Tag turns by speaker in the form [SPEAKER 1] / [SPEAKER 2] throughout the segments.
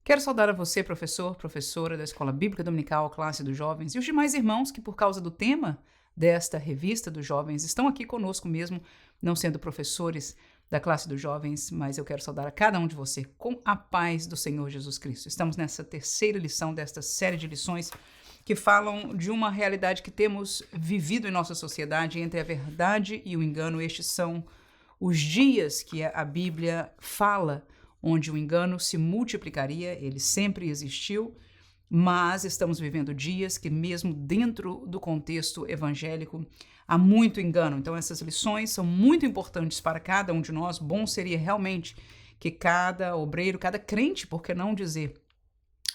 [SPEAKER 1] Quero saudar a você, professor, professora da Escola Bíblica Dominical, classe dos jovens, e os demais irmãos que, por causa do tema desta revista dos jovens, estão aqui conosco mesmo, não sendo professores da classe dos jovens, mas eu quero saudar a cada um de você com a paz do Senhor Jesus Cristo. Estamos nessa terceira lição desta série de lições que falam de uma realidade que temos vivido em nossa sociedade entre a verdade e o engano. Estes são os dias que a Bíblia fala onde o engano se multiplicaria. Ele sempre existiu, mas estamos vivendo dias que, mesmo dentro do contexto evangélico, há muito engano. Então, essas lições são muito importantes para cada um de nós. Bom seria realmente que cada obreiro, cada crente, por que não dizer,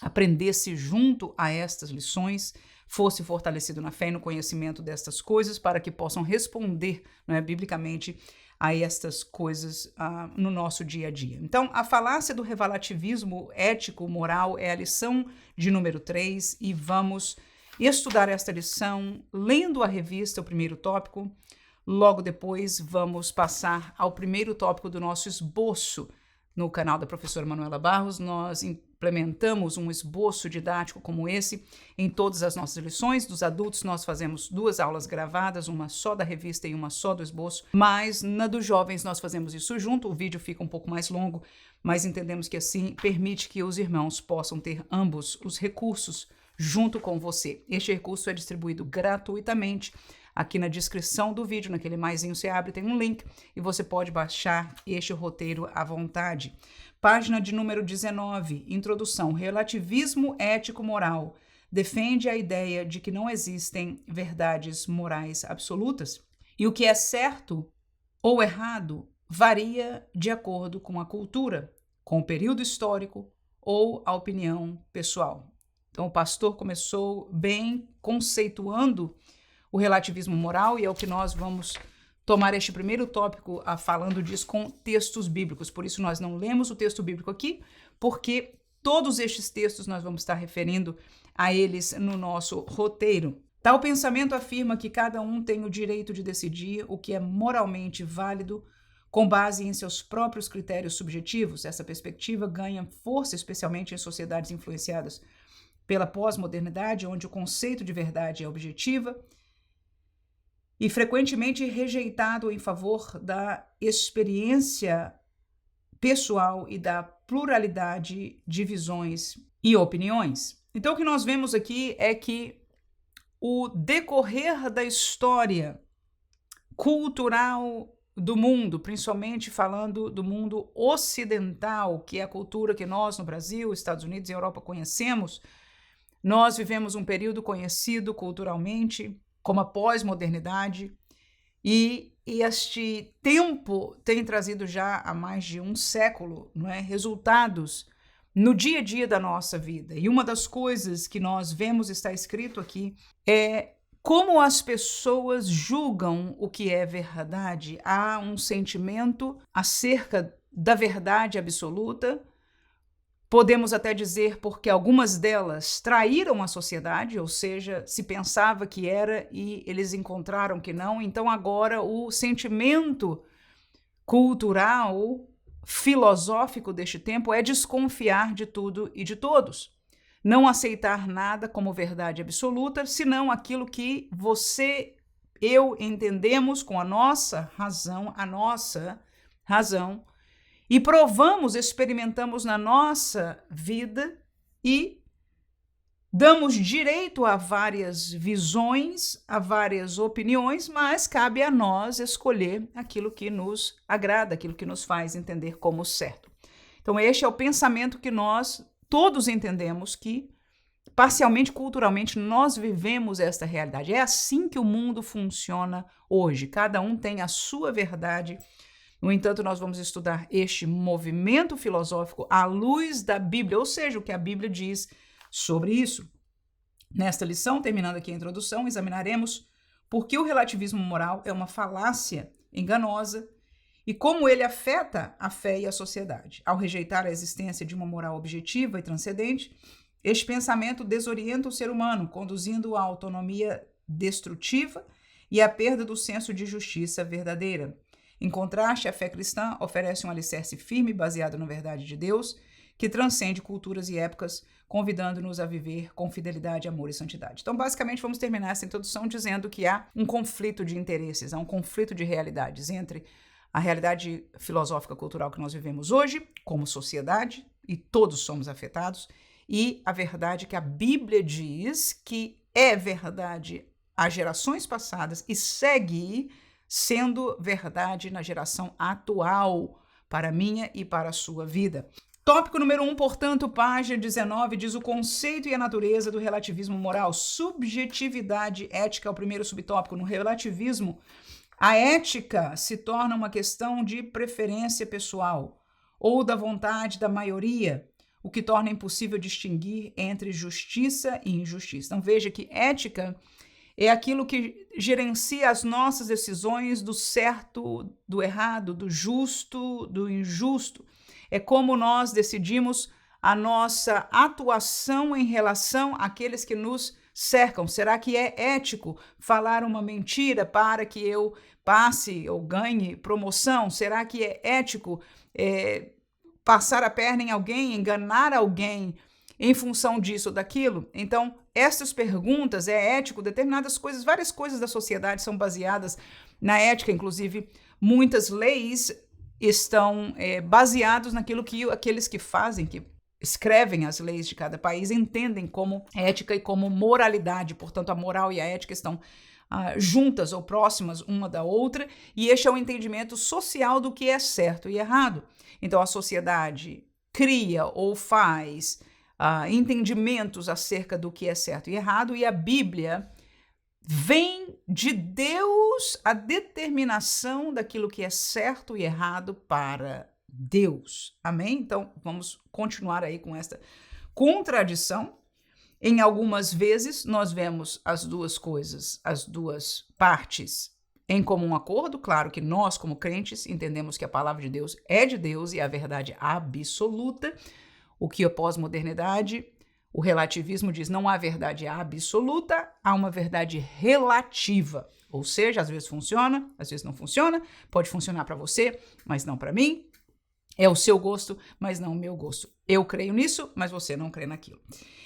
[SPEAKER 1] aprendesse junto a estas lições, fosse fortalecido na fé e no conhecimento destas coisas, para que possam responder, biblicamente, a estas coisas no nosso dia a dia. Então, a falácia do relativismo ético-moral é a lição de número 3 e vamos estudar esta lição lendo a revista, o primeiro tópico. Logo depois, vamos passar ao primeiro tópico do nosso esboço. No canal da professora Manuela Barros, nós implementamos um esboço didático como esse em todas as nossas lições. Dos adultos, nós fazemos 2 aulas gravadas, uma só da revista e uma só do esboço, mas na dos jovens nós fazemos isso junto. O vídeo fica um pouco mais longo, mas entendemos que assim permite que os irmãos possam ter ambos os recursos junto com você. Este recurso é distribuído gratuitamente. Aqui na descrição do vídeo, naquele maisinho você abre, tem um link e você pode baixar este roteiro à vontade. Página de número 19, introdução, relativismo ético-moral. Defende a ideia de que não existem verdades morais absolutas. E o que é certo ou errado varia de acordo com a cultura, com o período histórico ou a opinião pessoal. Então o pastor começou bem conceituando o relativismo moral, e é o que nós vamos tomar este primeiro tópico falando disso com textos bíblicos. Por isso nós não lemos o texto bíblico aqui, porque todos estes textos nós vamos estar referindo a eles no nosso roteiro. Tal pensamento afirma que cada um tem o direito de decidir o que é moralmente válido com base em seus próprios critérios subjetivos. Essa perspectiva ganha força especialmente em sociedades influenciadas pela pós-modernidade, onde o conceito de verdade é objetiva e frequentemente rejeitado em favor da experiência pessoal e da pluralidade de visões e opiniões. Então, o que nós vemos aqui é que o decorrer da história cultural do mundo, principalmente falando do mundo ocidental, que é a cultura que nós no Brasil, Estados Unidos e Europa conhecemos, nós vivemos um período conhecido culturalmente como a pós-modernidade, e este tempo tem trazido já há mais de um século, resultados no dia a dia da nossa vida. E uma das coisas que nós vemos, está escrito aqui, é como as pessoas julgam o que é verdade. Há um sentimento acerca da verdade absoluta. Podemos até dizer porque algumas delas traíram a sociedade, ou seja, se pensava que era e eles encontraram que não. Então agora o sentimento cultural, filosófico deste tempo é desconfiar de tudo e de todos. Não aceitar nada como verdade absoluta, senão aquilo que você, eu entendemos com a nossa razão, e provamos, experimentamos na nossa vida e damos direito a várias visões, a várias opiniões, mas cabe a nós escolher aquilo que nos agrada, aquilo que nos faz entender como certo. Então, este é o pensamento que nós todos entendemos que, parcialmente, culturalmente, nós vivemos esta realidade. É assim que o mundo funciona hoje. Cada um tem a sua verdade. No entanto, nós vamos estudar este movimento filosófico à luz da Bíblia, ou seja, o que a Bíblia diz sobre isso. Nesta lição, terminando aqui a introdução, examinaremos por que o relativismo moral é uma falácia enganosa e como ele afeta a fé e a sociedade. Ao rejeitar a existência de uma moral objetiva e transcendente, este pensamento desorienta o ser humano, conduzindo à autonomia destrutiva e à perda do senso de justiça verdadeira. Em contraste, a fé cristã oferece um alicerce firme baseado na verdade de Deus, que transcende culturas e épocas, convidando-nos a viver com fidelidade, amor e santidade. Então, basicamente, vamos terminar essa introdução dizendo que há um conflito de interesses, há um conflito de realidades entre a realidade filosófica cultural que nós vivemos hoje, como sociedade, e todos somos afetados, e a verdade que a Bíblia diz que é verdade às gerações passadas e segue sendo verdade na geração atual, para a minha e para a sua vida. Tópico número 1, portanto, página 19, diz o conceito e a natureza do relativismo moral. Subjetividade ética é o primeiro subtópico. No relativismo, a ética se torna uma questão de preferência pessoal ou da vontade da maioria, o que torna impossível distinguir entre justiça e injustiça. Então veja que ética é aquilo que gerencia as nossas decisões do certo, do errado, do justo, do injusto. É como nós decidimos a nossa atuação em relação àqueles que nos cercam. Será que é ético falar uma mentira para que eu passe ou ganhe promoção? Será que é ético passar a perna em alguém, enganar alguém em função disso ou daquilo? Então, essas perguntas, é ético? Determinadas coisas, várias coisas da sociedade são baseadas na ética, inclusive muitas leis estão baseados naquilo que aqueles que fazem, que escrevem as leis de cada país, entendem como ética e como moralidade. Portanto, a moral e a ética estão juntas ou próximas uma da outra, e este é o entendimento social do que é certo e errado. Então, a sociedade cria ou faz entendimentos acerca do que é certo e errado, e a Bíblia vem de Deus a determinação daquilo que é certo e errado para Deus. Amém? Então, vamos continuar aí com esta contradição. Em algumas vezes, nós vemos as duas coisas, as duas partes em comum acordo. Claro que nós, como crentes, entendemos que a palavra de Deus é de Deus e é a verdade absoluta, o que a pós-modernidade, o relativismo diz não há verdade absoluta, há uma verdade relativa. Ou seja, às vezes funciona, às vezes não funciona, pode funcionar para você, mas não para mim. É o seu gosto, mas não o meu gosto. Eu creio nisso, mas você não crê naquilo.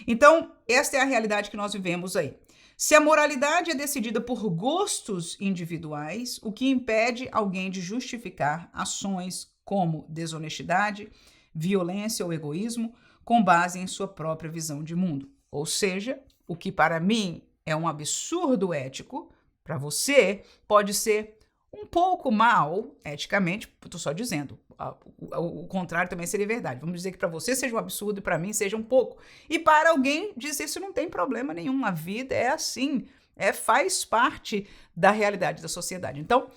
[SPEAKER 1] Então, esta é a realidade que nós vivemos aí. Se a moralidade é decidida por gostos individuais, o que impede alguém de justificar ações como desonestidade, violência ou egoísmo com base em sua própria visão de mundo. Ou seja, o que para mim é um absurdo ético, para você pode ser um pouco mal eticamente, estou só dizendo. O contrário também seria verdade. Vamos dizer que para você seja um absurdo e para mim seja um pouco. E para alguém dizer isso não tem problema nenhum. A vida é assim, faz parte da realidade da sociedade. Então,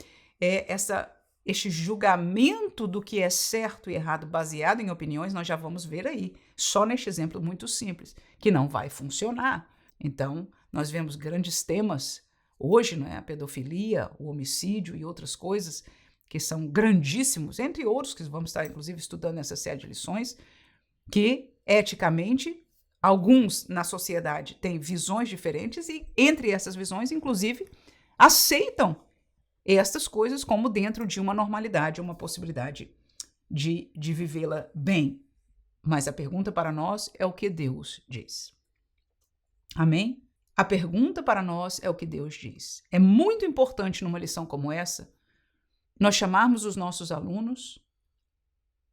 [SPEAKER 1] este julgamento do que é certo e errado baseado em opiniões, nós já vamos ver aí, só neste exemplo muito simples, que não vai funcionar. Então, nós vemos grandes temas hoje, a pedofilia, o homicídio e outras coisas que são grandíssimos, entre outros que vamos estar, inclusive, estudando nessa série de lições, que, eticamente, alguns na sociedade têm visões diferentes e, entre essas visões, inclusive, aceitam estas coisas como dentro de uma normalidade, uma possibilidade de vivê-la bem. Mas a pergunta para nós é o que Deus diz. Amém? A pergunta para nós é o que Deus diz. É muito importante numa lição como essa, nós chamarmos os nossos alunos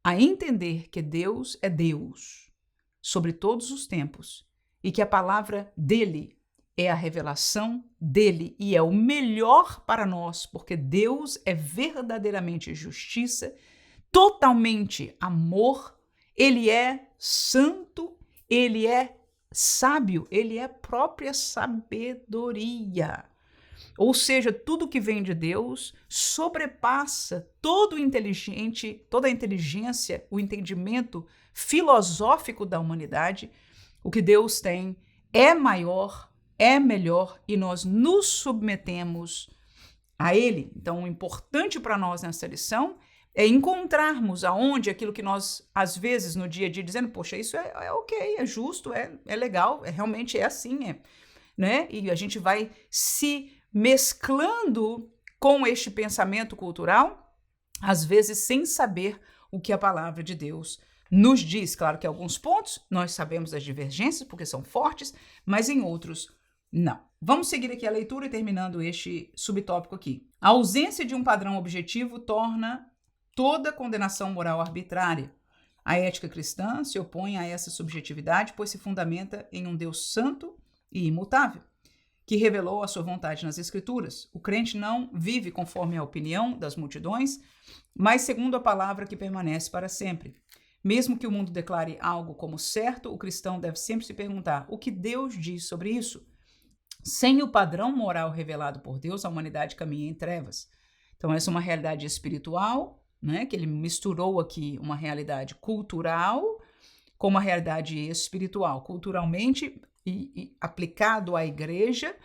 [SPEAKER 1] a entender que Deus é Deus sobre todos os tempos e que a palavra dele é a revelação dele e é o melhor para nós, porque Deus é verdadeiramente justiça, totalmente amor, ele é santo, ele é sábio, ele é própria sabedoria. Ou seja, tudo que vem de Deus sobrepassa toda a inteligência, o entendimento filosófico da humanidade. O que Deus tem é maior, é melhor e nós nos submetemos a Ele. Então, o importante para nós nessa lição é encontrarmos aonde aquilo que nós, às vezes, no dia a dia, dizendo, poxa, isso é ok, é justo, é legal, realmente é assim, né? E a gente vai se mesclando com este pensamento cultural, às vezes sem saber o que a palavra de Deus nos diz, claro que em alguns pontos nós sabemos as divergências porque são fortes, mas em outros não. Vamos seguir aqui a leitura e terminando este subtópico aqui. A ausência de um padrão objetivo torna toda condenação moral arbitrária. A ética cristã se opõe a essa subjetividade, pois se fundamenta em um Deus santo e imutável, que revelou a sua vontade nas Escrituras. O crente não vive conforme a opinião das multidões, mas segundo a palavra que permanece para sempre. Mesmo que o mundo declare algo como certo, o cristão deve sempre se perguntar: o que Deus diz sobre isso? Sem o padrão moral revelado por Deus, a humanidade caminha em trevas. Então, essa é uma realidade espiritual, né, que ele misturou aqui uma realidade cultural com uma realidade espiritual. Culturalmente, e aplicado à igreja,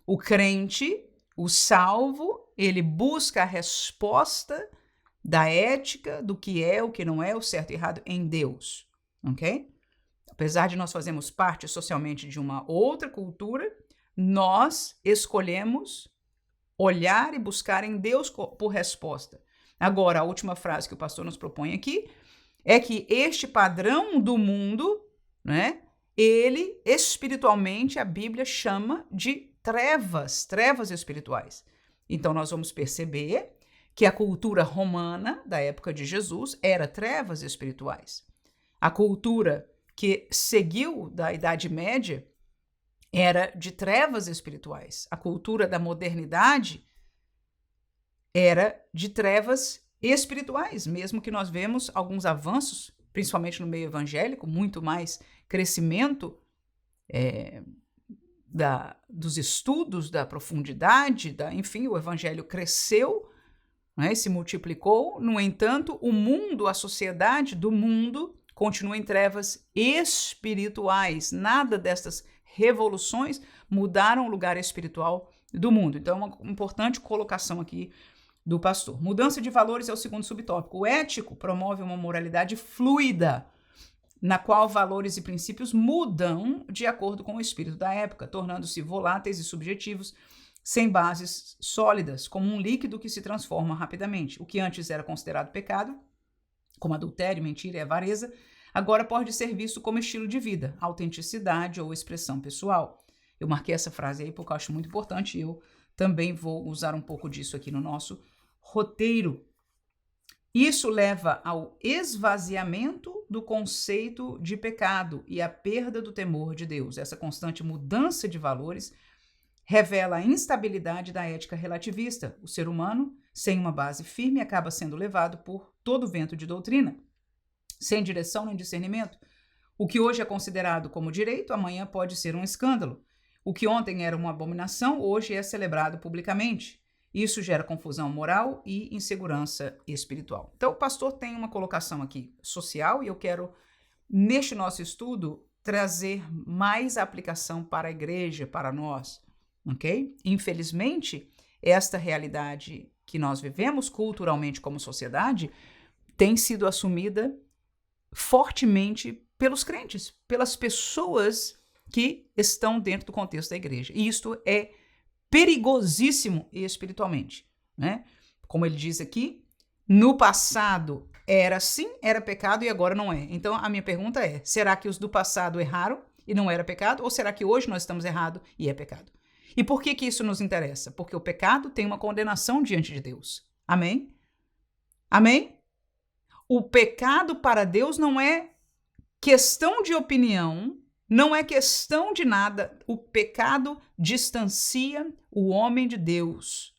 [SPEAKER 1] o crente, o salvo, ele busca a resposta da ética, do que é, o que não é, o certo e errado em Deus, ok? Apesar de nós fazermos parte socialmente de uma outra cultura, nós escolhemos olhar e buscar em Deus por resposta. Agora, a última frase que o pastor nos propõe aqui é que este padrão do mundo, né, ele espiritualmente a Bíblia chama de trevas espirituais. Então nós vamos perceber que a cultura romana da época de Jesus era trevas espirituais. A cultura que seguiu da Idade Média era de trevas espirituais. A cultura da modernidade era de trevas espirituais, mesmo que nós vemos alguns avanços, principalmente no meio evangélico, muito mais crescimento dos estudos, da profundidade, enfim, o evangelho cresceu, né, se multiplicou. No entanto, o mundo, a sociedade do mundo continua em trevas espirituais. Nada destas revoluções mudaram o lugar espiritual do mundo. Então, é uma importante colocação aqui do pastor. Mudança de valores é o segundo subtópico. O ético promove uma moralidade fluida, na qual valores e princípios mudam de acordo com o espírito da época, tornando-se voláteis e subjetivos, sem bases sólidas, como um líquido que se transforma rapidamente. O que antes era considerado pecado, como adultério, mentira e avareza, agora pode ser visto como estilo de vida, autenticidade ou expressão pessoal. Eu marquei essa frase aí porque eu acho muito importante e eu também vou usar um pouco disso aqui no nosso roteiro. Isso leva ao esvaziamento do conceito de pecado e à perda do temor de Deus. Essa constante mudança de valores revela a instabilidade da ética relativista. O ser humano, sem uma base firme, acaba sendo levado por todo vento de doutrina, sem direção nem discernimento. O que hoje é considerado como direito, amanhã pode ser um escândalo. O que ontem era uma abominação, hoje é celebrado publicamente. Isso gera confusão moral e insegurança espiritual. Então, o pastor tem uma colocação aqui social e eu quero, neste nosso estudo, trazer mais aplicação para a igreja, para nós, ok? Infelizmente, esta realidade que nós vivemos culturalmente como sociedade tem sido assumida fortemente pelos crentes, pelas pessoas que estão dentro do contexto da igreja. E isto é perigosíssimo espiritualmente, né? Como ele diz aqui, no passado era assim, era pecado e agora não é. Então a minha pergunta é, será que os do passado erraram e não era pecado? Ou será que hoje nós estamos errados e é pecado? E por que isso nos interessa? Porque o pecado tem uma condenação diante de Deus. Amém? Amém? O pecado para Deus não é questão de opinião, não é questão de nada. O pecado distancia o homem de Deus.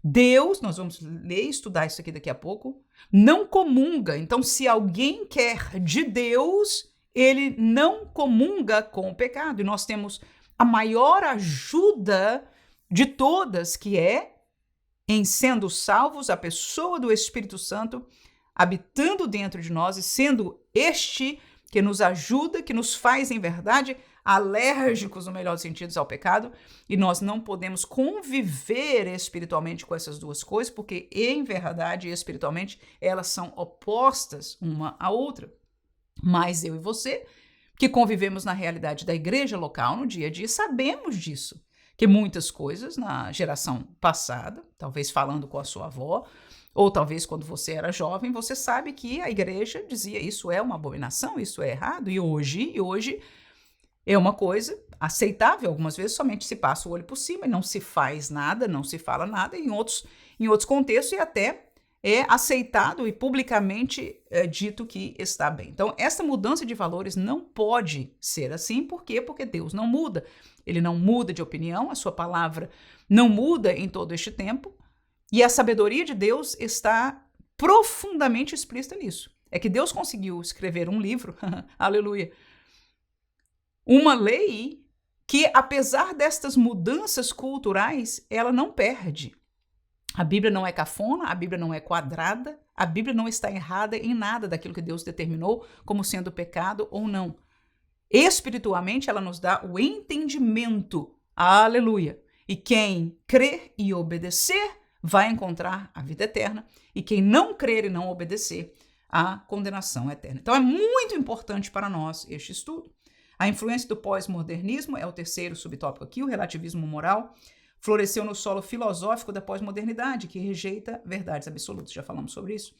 [SPEAKER 1] Deus, nós vamos ler e estudar isso aqui daqui a pouco, não comunga. Então, se alguém quer de Deus, ele não comunga com o pecado. E nós temos a maior ajuda de todas, que é, em sendo salvos, a pessoa do Espírito Santo habitando dentro de nós e sendo este que nos ajuda, que nos faz, em verdade, alérgicos, no melhor dos sentidos, ao pecado, e nós não podemos conviver espiritualmente com essas duas coisas, porque, em verdade e espiritualmente, elas são opostas uma à outra. Mas eu e você, que convivemos na realidade da igreja local, no dia a dia, sabemos disso, que muitas coisas na geração passada, talvez falando com a sua avó, Ou talvez quando você era jovem, você sabe que a igreja dizia isso é uma abominação, isso é errado, e hoje é uma coisa aceitável. Algumas vezes somente se passa o olho por cima e não se faz nada, não se fala nada, e em outros contextos e até é aceitado e publicamente dito que está bem. Então, essa mudança de valores não pode ser assim. Por quê? Porque Deus não muda. Ele não muda de opinião, a sua palavra não muda em todo este tempo, e a sabedoria de Deus está profundamente explícita nisso. É que Deus conseguiu escrever um livro, aleluia, uma lei que, apesar destas mudanças culturais, ela não perde. A Bíblia não é cafona, a Bíblia não é quadrada, a Bíblia não está errada em nada daquilo que Deus determinou como sendo pecado ou não. Espiritualmente, ela nos dá o entendimento, aleluia. E quem crer e obedecer vai encontrar a vida eterna, e quem não crer e não obedecer, a condenação eterna. Então é muito importante para nós este estudo. A influência do pós-modernismo é o terceiro subtópico aqui, o relativismo moral, floresceu no solo filosófico da pós-modernidade, que rejeita verdades absolutas, já falamos sobre isso,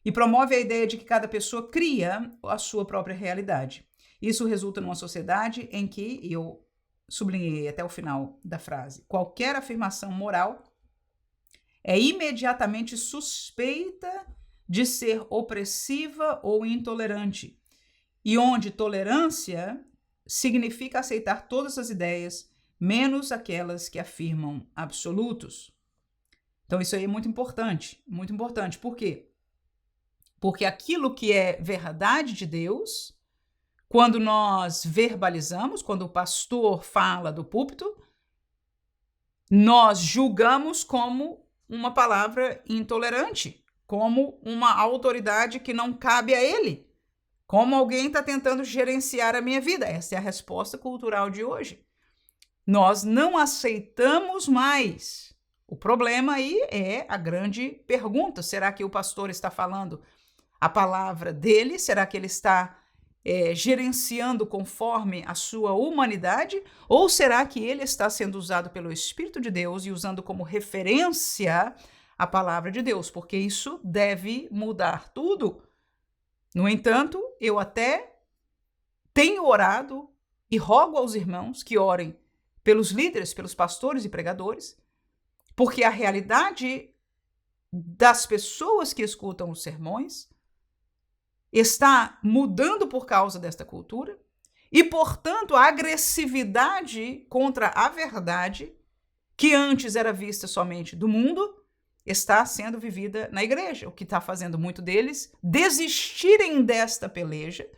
[SPEAKER 1] e promove a ideia de que cada pessoa cria a sua própria realidade. Isso resulta numa sociedade em que, e eu sublinhei até o final da frase, qualquer afirmação moral é imediatamente suspeita de ser opressiva ou intolerante, e onde tolerância significa aceitar todas as ideias, menos aquelas que afirmam absolutos. Então isso aí é muito importante, muito importante. Por quê? Porque aquilo que é verdade de Deus, quando nós verbalizamos, quando o pastor fala do púlpito, nós julgamos como uma palavra intolerante, como uma autoridade que não cabe a ele, como alguém está tentando gerenciar a minha vida. Essa é a resposta cultural de hoje. Nós não aceitamos mais. O problema aí é a grande pergunta: será que o pastor está falando a palavra dele? Será que ele está gerenciando conforme a sua humanidade? Ou será que ele está sendo usado pelo Espírito de Deus e usando como referência a palavra de Deus? Porque isso deve mudar tudo. No entanto, eu até tenho orado e rogo aos irmãos que orem pelos líderes, pelos pastores e pregadores, porque a realidade das pessoas que escutam os sermões está mudando por causa desta cultura e, portanto, a agressividade contra a verdade, que antes era vista somente do mundo, está sendo vivida na igreja, o que está fazendo muito deles desistirem desta peleja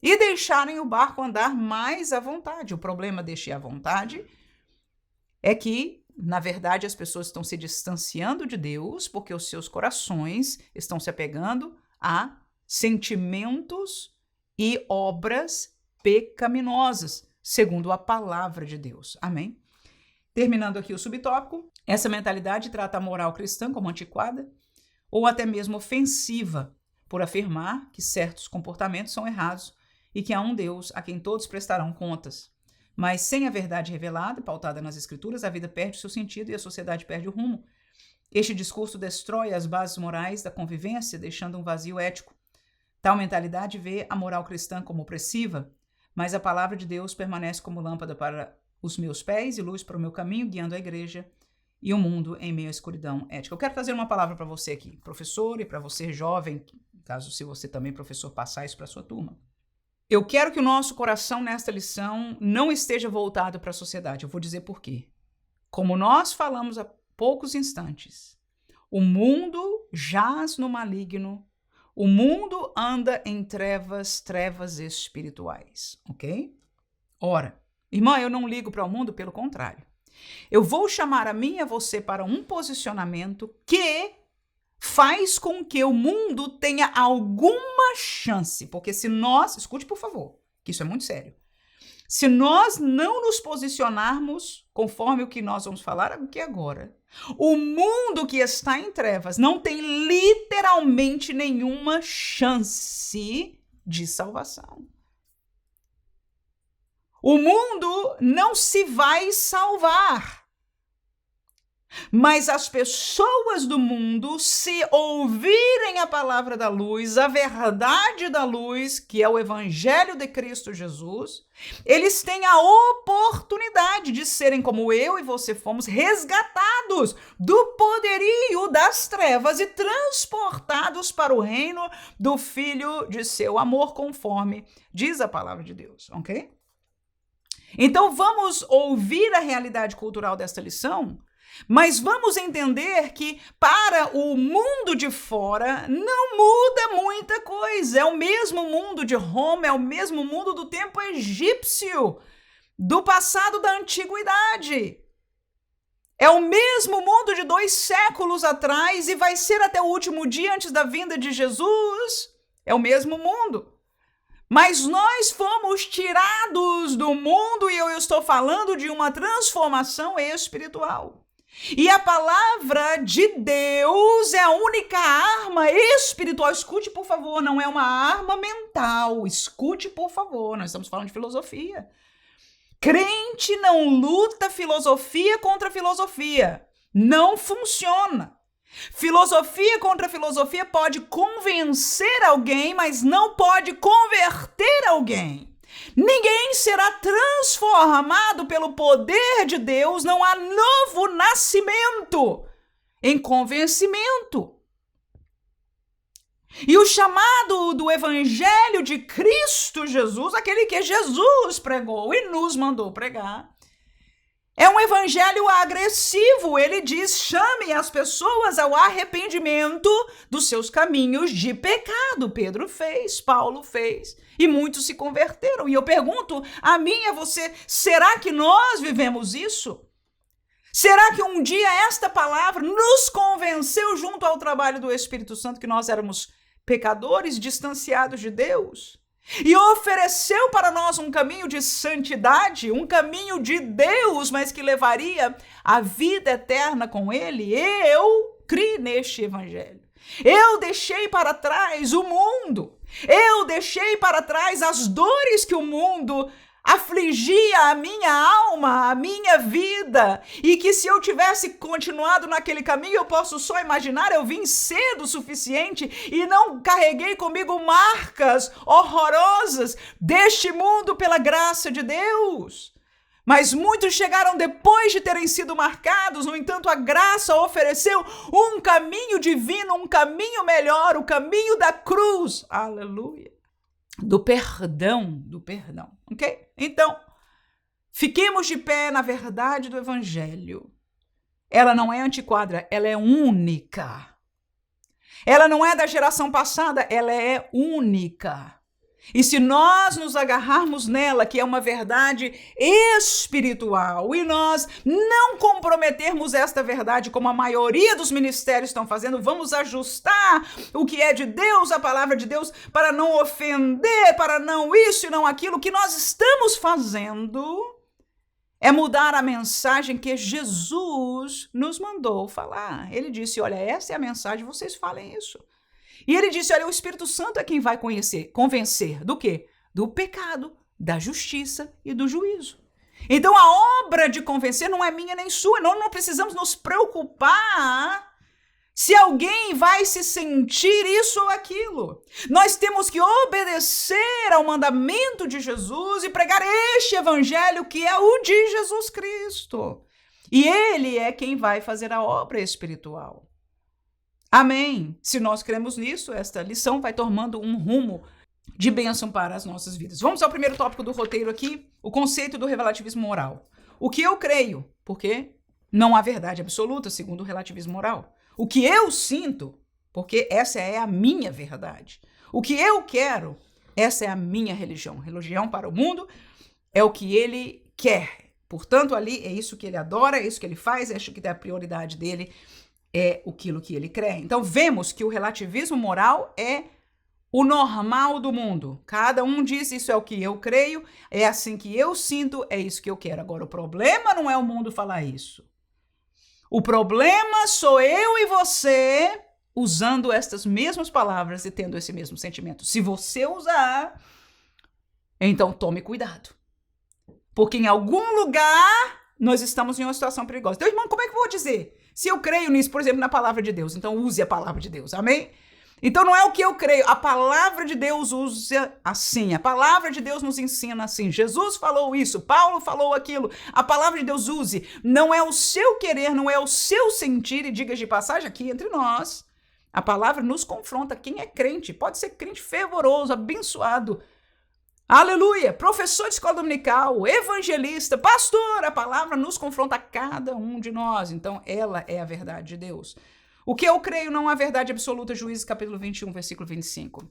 [SPEAKER 1] e deixarem o barco andar mais à vontade. O problema deste à vontade é que, na verdade, as pessoas estão se distanciando de Deus porque os seus corações estão se apegando a sentimentos e obras pecaminosas, segundo a palavra de Deus. Amém? Terminando aqui o subtópico, essa mentalidade trata a moral cristã como antiquada ou até mesmo ofensiva, por afirmar que certos comportamentos são errados e que há um Deus a quem todos prestarão contas. Mas sem a verdade revelada, pautada nas Escrituras, a vida perde o seu sentido e a sociedade perde o rumo. Este discurso destrói as bases morais da convivência, deixando um vazio ético. Tal mentalidade vê a moral cristã como opressiva, mas a palavra de Deus permanece como lâmpada para os meus pés e luz para o meu caminho, guiando a igreja e o mundo em meio à escuridão ética. Eu quero trazer uma palavra para você aqui, professor, e para você jovem, caso se você também, professor, passar isso para a sua turma. Eu quero que o nosso coração nesta lição não esteja voltado para a sociedade. Eu vou dizer por quê. Como nós falamos há poucos instantes, o mundo jaz no maligno, o mundo anda em trevas espirituais, ok? Ora, irmã, eu não ligo para o mundo, pelo contrário. Eu vou chamar a mim e a você para um posicionamento que faz com que o mundo tenha alguma chance. Porque se nós, escute por favor, que isso é muito sério. Se nós não nos posicionarmos conforme o que nós vamos falar aqui agora, o mundo que está em trevas não tem literalmente nenhuma chance de salvação. O mundo não se vai salvar. Mas as pessoas do mundo, se ouvirem a palavra da luz, a verdade da luz, que é o evangelho de Cristo Jesus, eles têm a oportunidade de serem como eu e você fomos, resgatados do poderio das trevas e transportados para o reino do Filho de seu amor, conforme diz a palavra de Deus, ok? Então vamos ouvir a realidade cultural desta lição, mas vamos entender que para o mundo de fora não muda muita coisa. É o mesmo mundo de Roma, é o mesmo mundo do tempo egípcio, do passado da antiguidade. É o mesmo mundo de 2 séculos atrás e vai ser até o último dia antes da vinda de Jesus. É o mesmo mundo. Mas nós fomos tirados do mundo e eu estou falando de uma transformação espiritual. E a palavra de Deus é a única arma espiritual. Escute, por favor, não é uma arma mental. Escute, por favor, nós estamos falando de filosofia. Crente não luta filosofia contra filosofia. Não funciona. Filosofia contra filosofia pode convencer alguém, mas não pode converter alguém. Ninguém será transformado pelo poder de Deus, não há novo nascimento em convencimento. E o chamado do evangelho de Cristo Jesus, aquele que Jesus pregou e nos mandou pregar, é um evangelho agressivo. Ele diz: chame as pessoas ao arrependimento dos seus caminhos de pecado. Pedro fez, Paulo fez, e muitos se converteram. E eu pergunto a mim e a você, será que nós vivemos isso? Será que um dia esta palavra nos convenceu junto ao trabalho do Espírito Santo que nós éramos pecadores, distanciados de Deus? E ofereceu para nós um caminho de santidade, um caminho de Deus, mas que levaria a vida eterna com Ele? Eu criei neste evangelho. Eu deixei para trás o mundo. Eu deixei para trás as dores que o mundo afligia a minha alma, a minha vida, e que se eu tivesse continuado naquele caminho, eu posso só imaginar, eu vim cedo o suficiente e não carreguei comigo marcas horrorosas deste mundo pela graça de Deus. Mas muitos chegaram depois de terem sido marcados. No entanto, a graça ofereceu um caminho divino, um caminho melhor, o caminho da cruz. Aleluia. Do perdão, ok? Então, fiquemos de pé na verdade do evangelho. Ela não é antiquada, ela é única. Ela não é da geração passada, ela é única. E se nós nos agarrarmos nela, que é uma verdade espiritual, e nós não comprometermos esta verdade, como a maioria dos ministérios estão fazendo, vamos ajustar o que é de Deus, a palavra de Deus, para não ofender, para não isso e não aquilo. O que nós estamos fazendo é mudar a mensagem que Jesus nos mandou falar. Ele disse: olha, essa é a mensagem, vocês falem isso. E ele disse: olha, o Espírito Santo é quem vai convencer do quê? Do pecado, da justiça e do juízo. Então a obra de convencer não é minha nem sua. Nós não precisamos nos preocupar se alguém vai se sentir isso ou aquilo. Nós temos que obedecer ao mandamento de Jesus e pregar este evangelho que é o de Jesus Cristo. E ele é quem vai fazer a obra espiritual. Amém. Se nós cremos nisso, esta lição vai tomando um rumo de bênção para as nossas vidas. Vamos ao primeiro tópico do roteiro aqui, o conceito do relativismo moral. O que eu creio, porque não há verdade absoluta segundo o relativismo moral. O que eu sinto, porque essa é a minha verdade. O que eu quero, essa é a minha religião. Religião para o mundo é o que ele quer. Portanto, ali é isso que ele adora, é isso que ele faz, é isso que é a prioridade dele, é aquilo que ele crê. Então, vemos que o relativismo moral é o normal do mundo. Cada um diz: isso é o que eu creio, é assim que eu sinto, é isso que eu quero. Agora, o problema não é o mundo falar isso. O problema sou eu e você usando estas mesmas palavras e tendo esse mesmo sentimento. Se você usar, então tome cuidado. Porque em algum lugar nós estamos em uma situação perigosa. Então, irmão, como é que eu vou dizer? Se eu creio nisso, por exemplo, na palavra de Deus, então use a palavra de Deus, amém? Então não é o que eu creio, a palavra de Deus usa assim, a palavra de Deus nos ensina assim, Jesus falou isso, Paulo falou aquilo, a palavra de Deus use, não é o seu querer, não é o seu sentir, e diga de passagem aqui entre nós, a palavra nos confronta, quem é crente, pode ser crente fervoroso, abençoado, aleluia, professor de escola dominical, evangelista, pastor, a palavra nos confronta a cada um de nós, então ela é a verdade de Deus. O que eu creio não há verdade absoluta, Juízes capítulo 21, versículo 25.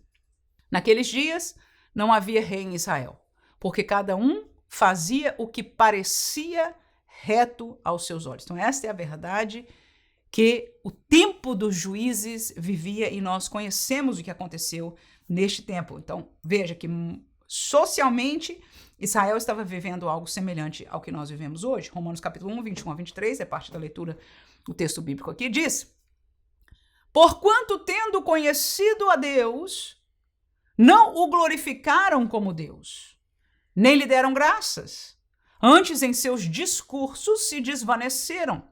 [SPEAKER 1] Naqueles dias não havia rei em Israel, porque cada um fazia o que parecia reto aos seus olhos. Então esta é a verdade que o tempo dos juízes vivia e nós conhecemos o que aconteceu neste tempo. Então veja que socialmente Israel estava vivendo algo semelhante ao que nós vivemos hoje. Romanos capítulo 1, 21 a 23, é parte da leitura do texto bíblico aqui, diz: porquanto, tendo conhecido a Deus, não o glorificaram como Deus, nem lhe deram graças. Antes, em seus discursos, se desvaneceram,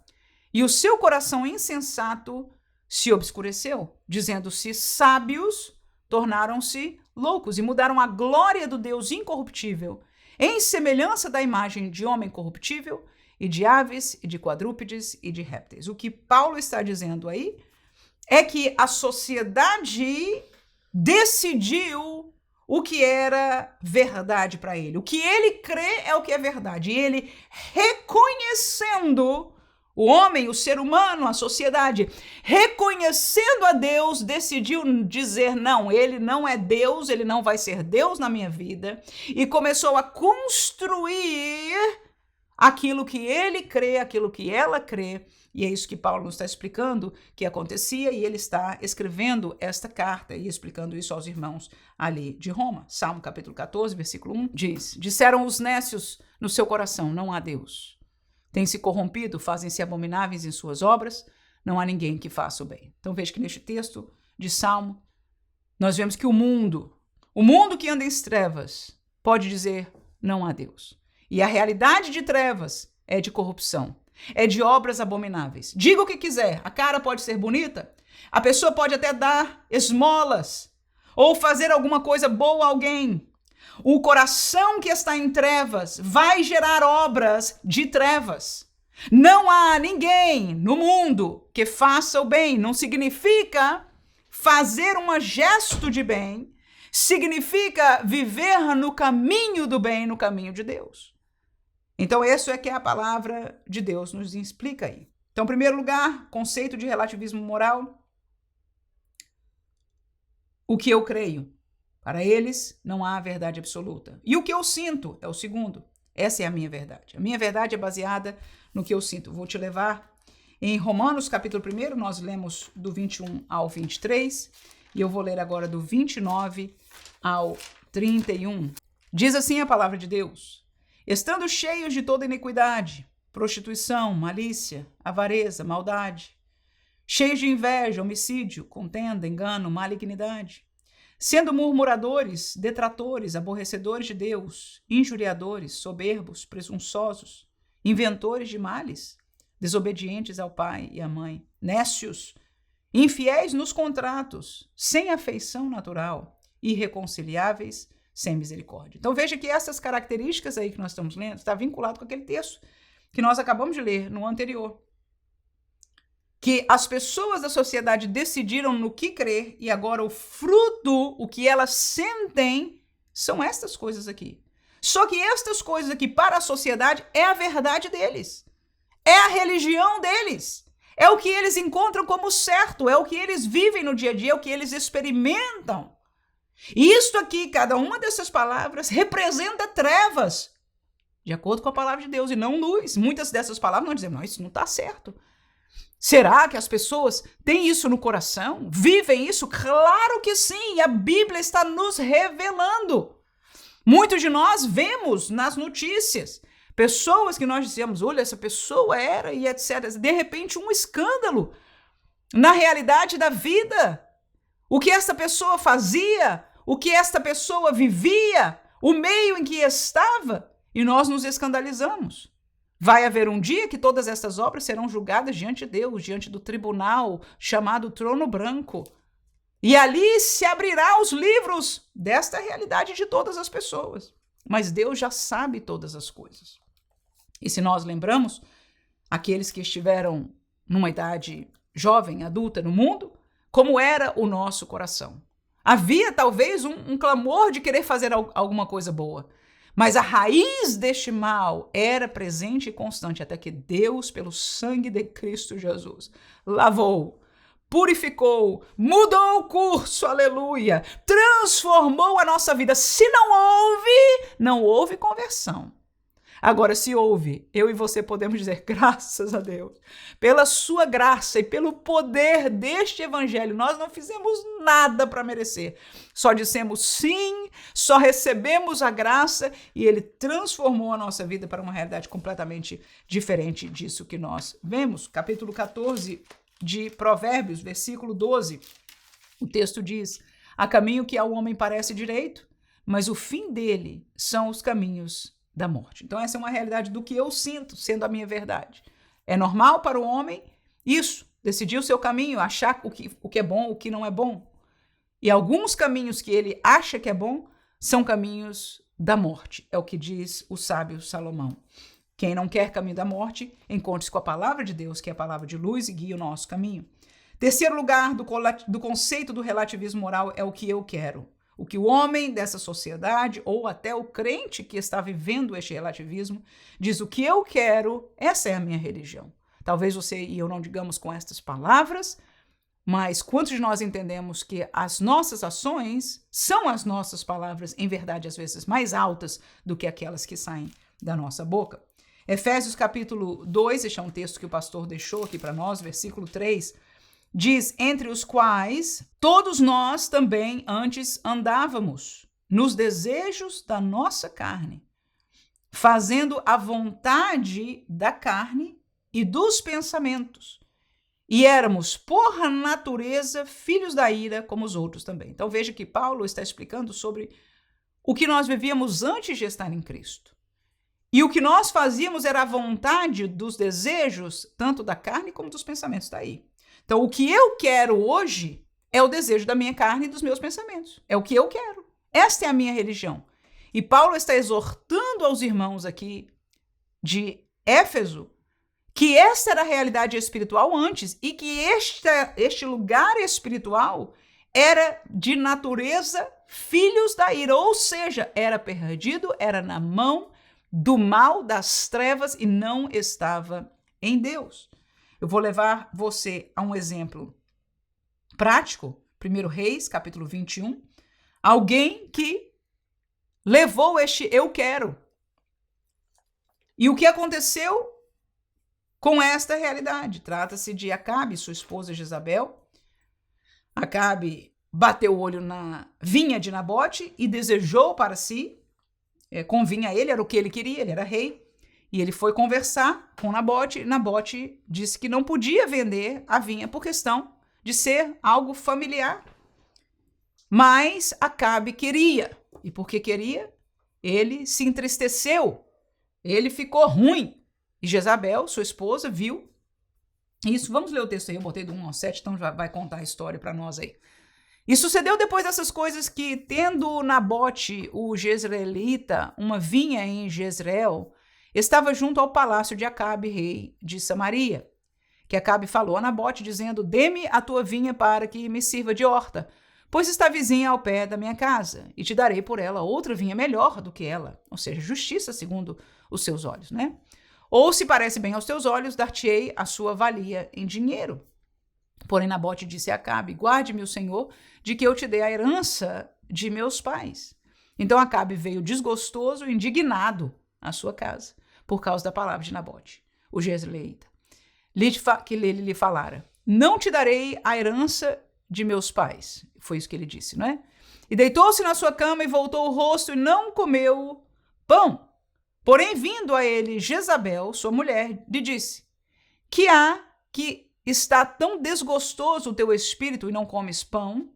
[SPEAKER 1] e o seu coração insensato se obscureceu, dizendo-se sábios, tornaram-se loucos, e mudaram a glória do Deus incorruptível, em semelhança da imagem de homem corruptível, e de aves, e de quadrúpedes, e de répteis. O que Paulo está dizendo aí é que a sociedade decidiu o que era verdade para ele. O que ele crê é o que é verdade. E ele, reconhecendo o homem, o ser humano, a sociedade, reconhecendo a Deus, decidiu dizer: não, ele não é Deus, ele não vai ser Deus na minha vida. E começou a construir aquilo que ele crê, aquilo que ela crê. E é isso que Paulo nos está explicando que acontecia, e ele está escrevendo esta carta e explicando isso aos irmãos ali de Roma. Salmo capítulo 14, versículo 1 diz: disseram os nécios no seu coração, não há Deus. Têm se corrompido, fazem-se abomináveis em suas obras, não há ninguém que faça o bem. Então veja que neste texto de Salmo, nós vemos que o mundo que anda em trevas, pode dizer não há Deus. E a realidade de trevas é de corrupção. É de obras abomináveis. Diga o que quiser, a cara pode ser bonita, a pessoa pode até dar esmolas ou fazer alguma coisa boa a alguém. O coração que está em trevas vai gerar obras de trevas. Não há ninguém no mundo que faça o bem. Não significa fazer um gesto de bem, significa viver no caminho do bem, no caminho de Deus. Então, isso é que a palavra de Deus nos explica aí. Então, em primeiro lugar, conceito de relativismo moral. O que eu creio. Para eles, não há verdade absoluta. E o que eu sinto é o segundo. Essa é a minha verdade. A minha verdade é baseada no que eu sinto. Vou te levar em Romanos, capítulo 1, nós lemos do 21 ao 23, e eu vou ler agora do 29 ao 31. Diz assim a palavra de Deus: estando cheios de toda iniquidade, prostituição, malícia, avareza, maldade, cheios de inveja, homicídio, contenda, engano, malignidade, sendo murmuradores, detratores, aborrecedores de Deus, injuriadores, soberbos, presunçosos, inventores de males, desobedientes ao pai e à mãe, nécios, infiéis nos contratos, sem afeição natural, irreconciliáveis, sem misericórdia. Então veja que essas características aí que nós estamos lendo está vinculado com aquele texto que nós acabamos de ler no anterior. Que as pessoas da sociedade decidiram no que crer e agora o fruto, o que elas sentem, são estas coisas aqui. Só que estas coisas aqui para a sociedade é a verdade deles. É a religião deles. É o que eles encontram como certo, é o que eles vivem no dia a dia, é o que eles experimentam. E isto aqui, cada uma dessas palavras representa trevas, de acordo com a palavra de Deus, e não luz. Muitas dessas palavras nós dizemos, não, isso não está certo. Será que as pessoas têm isso no coração? Vivem isso? Claro que sim, e a Bíblia está nos revelando. Muitos de nós vemos nas notícias pessoas que nós dizemos, olha, essa pessoa era e etc. De repente, um escândalo na realidade da vida. O que esta pessoa fazia, o que esta pessoa vivia, o meio em que estava, e nós nos escandalizamos. Vai haver um dia que todas estas obras serão julgadas diante de Deus, diante do tribunal chamado Trono Branco. E ali se abrirá os livros desta realidade de todas as pessoas. Mas Deus já sabe todas as coisas. E se nós lembramos, aqueles que estiveram numa idade jovem, adulta no mundo, como era o nosso coração. Havia talvez um clamor de querer fazer alguma coisa boa, mas a raiz deste mal era presente e constante até que Deus, pelo sangue de Cristo Jesus, lavou, purificou, mudou o curso, aleluia, transformou a nossa vida. Se não houve conversão. Agora, se houve, eu e você podemos dizer, graças a Deus, pela sua graça e pelo poder deste evangelho, nós não fizemos nada para merecer. Só dissemos sim, só recebemos a graça e ele transformou a nossa vida para uma realidade completamente diferente disso que nós vemos. Capítulo 14 de Provérbios, versículo 12, o texto diz: há caminho que ao homem parece direito, mas o fim dele são os caminhos da morte. Então essa é uma realidade do que eu sinto sendo a minha verdade. É normal para o homem isso, decidir o seu caminho, achar o que é bom, o que não é bom. E alguns caminhos que ele acha que é bom são caminhos da morte. É o que diz o sábio Salomão. Quem não quer caminho da morte, encontre-se com a palavra de Deus, que é a palavra de luz e guia o nosso caminho. Terceiro lugar do conceito do relativismo moral é o que eu quero. O que o homem dessa sociedade, ou até o crente que está vivendo este relativismo, diz: o que eu quero, essa é a minha religião. Talvez você e eu não digamos com estas palavras, mas quantos de nós entendemos que as nossas ações são as nossas palavras, em verdade, às vezes mais altas do que aquelas que saem da nossa boca? Efésios capítulo 2, este é um texto que o pastor deixou aqui para nós, versículo 3, diz: entre os quais todos nós também antes andávamos, nos desejos da nossa carne, fazendo a vontade da carne e dos pensamentos. E éramos, por natureza, filhos da ira, como os outros também. Então veja que Paulo está explicando sobre o que nós vivíamos antes de estar em Cristo. E o que nós fazíamos era a vontade dos desejos, tanto da carne como dos pensamentos. Está aí. Então, o que eu quero hoje é o desejo da minha carne e dos meus pensamentos. É o que eu quero. Esta é a minha religião. E Paulo está exortando aos irmãos aqui de Éfeso que esta era a realidade espiritual antes e que este lugar espiritual era de natureza filhos da ira, ou seja, era perdido, era na mão do mal, das trevas e não estava em Deus. Eu vou levar você a um exemplo prático, 1 Reis, capítulo 21, alguém que levou este eu quero. E o que aconteceu com esta realidade? Trata-se de Acabe, sua esposa Jezabel. Acabe bateu o olho na vinha de Nabote e desejou para si, convinha a ele, era o que ele queria, ele era rei. E ele foi conversar com Nabote, e Nabote disse que não podia vender a vinha por questão de ser algo familiar. Mas Acabe queria. E porque queria, ele se entristeceu. Ele ficou ruim. E Jezabel, sua esposa, viu isso. Vamos ler o texto aí, eu botei do 1 ao 7, então já vai contar a história para nós aí. E sucedeu depois dessas coisas que, tendo Nabote, o jezreelita, uma vinha em Jezreel, estava junto ao palácio de Acabe, rei de Samaria, que Acabe falou a Nabote, dizendo: dê-me a tua vinha para que me sirva de horta, pois está vizinha ao pé da minha casa, e te darei por ela outra vinha melhor do que ela, ou seja, justiça segundo os seus olhos, né? Ou, se parece bem aos teus olhos, dar-te-ei a sua valia em dinheiro. Porém, Nabote disse a Acabe: guarde-me o Senhor de que eu te dei a herança de meus pais. Então Acabe veio desgostoso e indignado à sua casa, por causa da palavra de Nabote, o jezreelita, que ele lhe falara: não te darei a herança de meus pais. Foi isso que ele disse, não é? E deitou-se na sua cama e voltou o rosto e não comeu pão. Porém, vindo a ele Jezabel, sua mulher, lhe disse: que há que está tão desgostoso o teu espírito e não comes pão?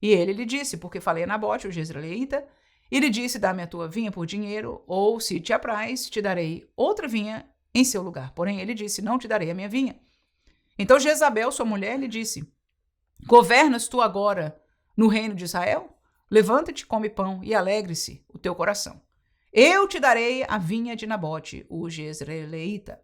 [SPEAKER 1] E ele lhe disse: porque falei a Nabote, o jezreelita, e lhe disse: dá-me a tua vinha por dinheiro, ou, se te apraz, te darei outra vinha em seu lugar. Porém, ele disse, não te darei a minha vinha. Então Jezabel, sua mulher, lhe disse, governas tu agora no reino de Israel? Levanta-te, come pão e alegre-se o teu coração. Eu te darei a vinha de Nabote, o Jezreelita.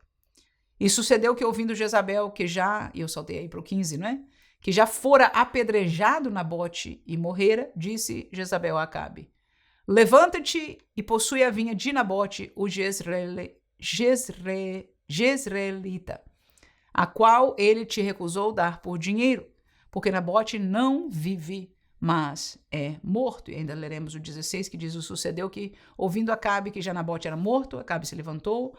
[SPEAKER 1] E sucedeu que, ouvindo Jezabel, que já, e eu saltei aí para o 15, não é? Que já fora apedrejado Nabote e morrera, disse Jezabel a Acabe, levanta-te e possui a vinha de Nabote, o Jezreelita, a qual ele te recusou dar por dinheiro, porque Nabote não vive, mas é morto. E ainda leremos o 16, que diz, sucedeu que, ouvindo Acabe que já Nabote era morto, Acabe se levantou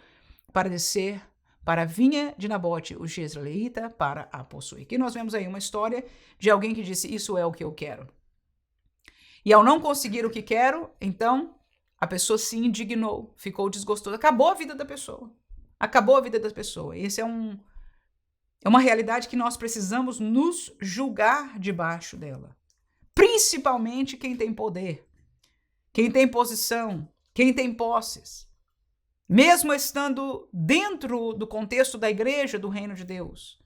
[SPEAKER 1] para descer para a vinha de Nabote, o Jezreelita, para a possuir. Aqui nós vemos aí uma história de alguém que disse, isso é o que eu quero. E ao não conseguir o que quero, então a pessoa se indignou, ficou desgostosa, acabou a vida da pessoa. Acabou a vida da pessoa. Esse é uma realidade que nós precisamos nos julgar debaixo dela. Principalmente quem tem poder, quem tem posição, quem tem posses. Mesmo estando dentro do contexto da igreja do reino de Deus.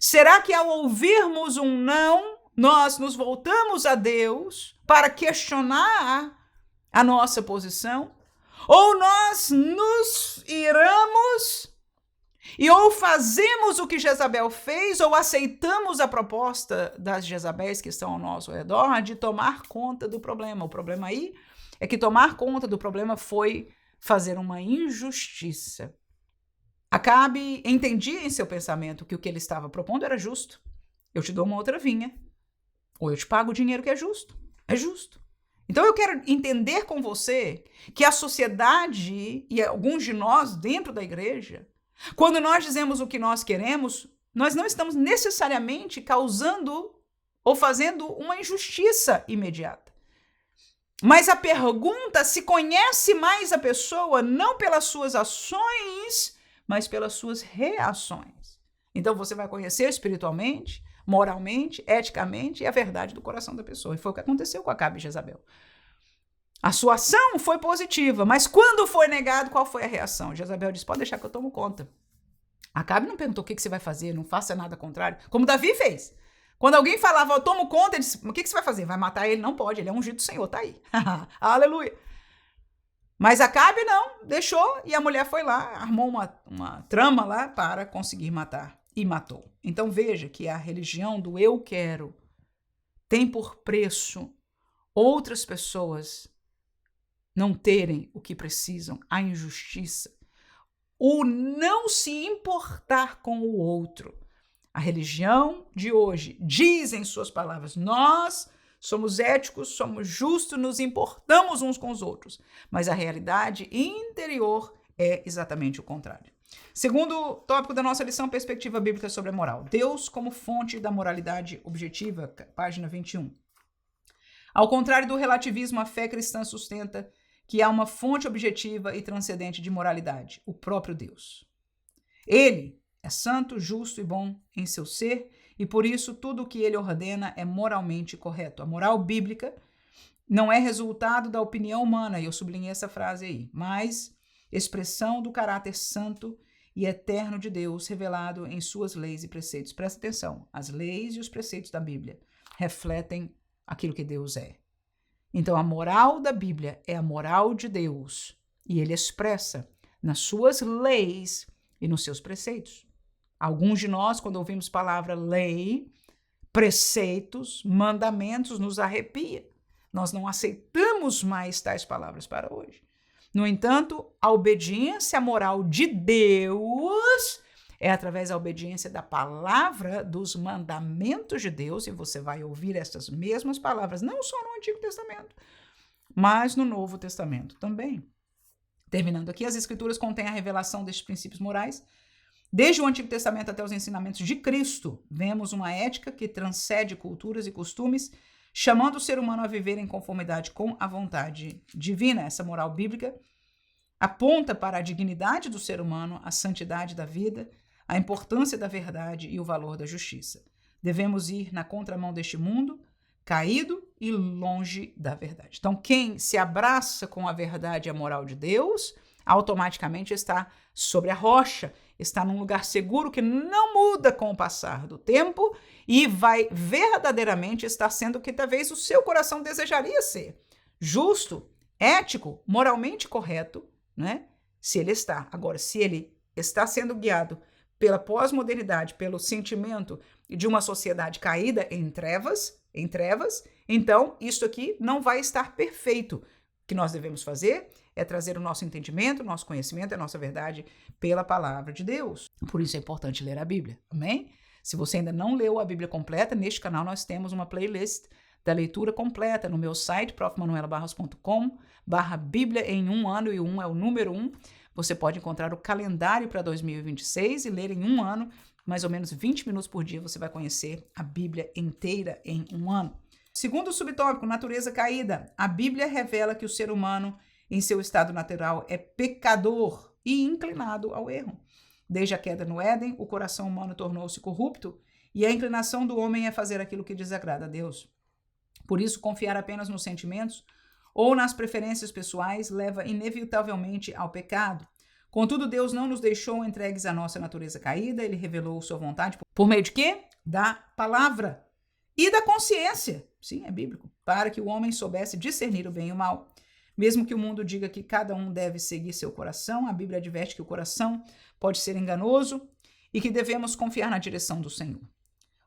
[SPEAKER 1] Será que ao ouvirmos um não, nós nos voltamos a Deus para questionar a nossa posição? Ou nós nos iramos e ou fazemos o que Jezabel fez, ou aceitamos a proposta das Jezabéis que estão ao nosso redor de tomar conta do problema. O problema aí é que tomar conta do problema foi fazer uma injustiça. Acabe entendia em seu pensamento que o que ele estava propondo era justo. Eu te dou uma outra vinha, ou eu te pago o dinheiro que é justo. É justo. Então eu quero entender com você que a sociedade e alguns de nós dentro da igreja, quando nós dizemos o que nós queremos, nós não estamos necessariamente causando ou fazendo uma injustiça imediata. Mas a pergunta se conhece mais a pessoa não pelas suas ações, mas pelas suas reações. Então você vai conhecer espiritualmente, moralmente, eticamente a verdade do coração da pessoa. E foi o que aconteceu com Acabe e Jezabel. A sua ação foi positiva, mas quando foi negado, qual foi a reação? Jezabel disse, pode deixar que eu tomo conta. Acabe não perguntou o que você vai fazer, não faça nada contrário, como Davi fez. Quando alguém falava, eu tomo conta, ele disse, o que você vai fazer? Vai matar ele? Não pode, ele é ungido do Senhor, tá aí. Aleluia. Mas Acabe não, deixou, e a mulher foi lá, armou uma trama lá para conseguir matar, e matou. Então veja que a religião do eu quero tem por preço outras pessoas não terem o que precisam, a injustiça, o não se importar com o outro. A religião de hoje diz em suas palavras, nós somos éticos, somos justos, nos importamos uns com os outros. Mas a realidade interior é exatamente o contrário. Segundo tópico da nossa lição, perspectiva bíblica sobre a moral. Deus como fonte da moralidade objetiva, página 21. Ao contrário do relativismo, a fé cristã sustenta que há uma fonte objetiva e transcendente de moralidade, o próprio Deus. Ele é santo, justo e bom em seu ser, e por isso tudo o que ele ordena é moralmente correto. A moral bíblica não é resultado da opinião humana, e eu sublinhei essa frase aí, mas expressão do caráter santo e eterno de Deus revelado em suas leis e preceitos. Presta atenção, as leis e os preceitos da Bíblia refletem aquilo que Deus é. Então a moral da Bíblia é a moral de Deus, e ele expressa nas suas leis e nos seus preceitos. Alguns de nós, quando ouvimos palavra lei, preceitos, mandamentos, nos arrepia. Nós não aceitamos mais tais palavras para hoje. No entanto, a obediência à moral de Deus é através da obediência da palavra, dos mandamentos de Deus, e você vai ouvir essas mesmas palavras, não só no Antigo Testamento, mas no Novo Testamento também. Terminando aqui, as Escrituras contêm a revelação destes princípios morais. Desde o Antigo Testamento até os ensinamentos de Cristo, vemos uma ética que transcende culturas e costumes, chamando o ser humano a viver em conformidade com a vontade divina. Essa moral bíblica aponta para a dignidade do ser humano, a santidade da vida, a importância da verdade e o valor da justiça. Devemos ir na contramão deste mundo, caído e longe da verdade. Então, quem se abraça com a verdade e a moral de Deus, automaticamente está sobre a rocha, está num lugar seguro que não muda com o passar do tempo e vai verdadeiramente estar sendo o que talvez o seu coração desejaria ser. Justo, ético, moralmente correto, né? Se ele está. Agora, se ele está sendo guiado pela pós-modernidade, pelo sentimento de uma sociedade caída em trevas, então isso aqui não vai estar perfeito. O que nós devemos fazer é trazer o nosso entendimento, o nosso conhecimento, a nossa verdade pela palavra de Deus. Por isso é importante ler a Bíblia, amém? Se você ainda não leu a Bíblia completa, neste canal nós temos uma playlist da leitura completa no meu site, profmanuelabarros.com/Bíblia em 1 ano, e 1 é o número 1. Você pode encontrar o calendário para 2026 e ler em 1 ano, mais ou menos 20 minutos por dia, você vai conhecer a Bíblia inteira em 1 ano. Segundo subtópico, natureza caída. A Bíblia revela que o ser humano, em seu estado natural, é pecador e inclinado ao erro. Desde a queda no Éden, o coração humano tornou-se corrupto e a inclinação do homem é fazer aquilo que desagrada a Deus. Por isso, confiar apenas nos sentimentos ou nas preferências pessoais leva inevitavelmente ao pecado. Contudo, Deus não nos deixou entregues à nossa natureza caída, ele revelou sua vontade por meio de quê? Da palavra e da consciência. Sim, é bíblico. Para que o homem soubesse discernir o bem e o mal. Mesmo que o mundo diga que cada um deve seguir seu coração, a Bíblia adverte que o coração pode ser enganoso e que devemos confiar na direção do Senhor.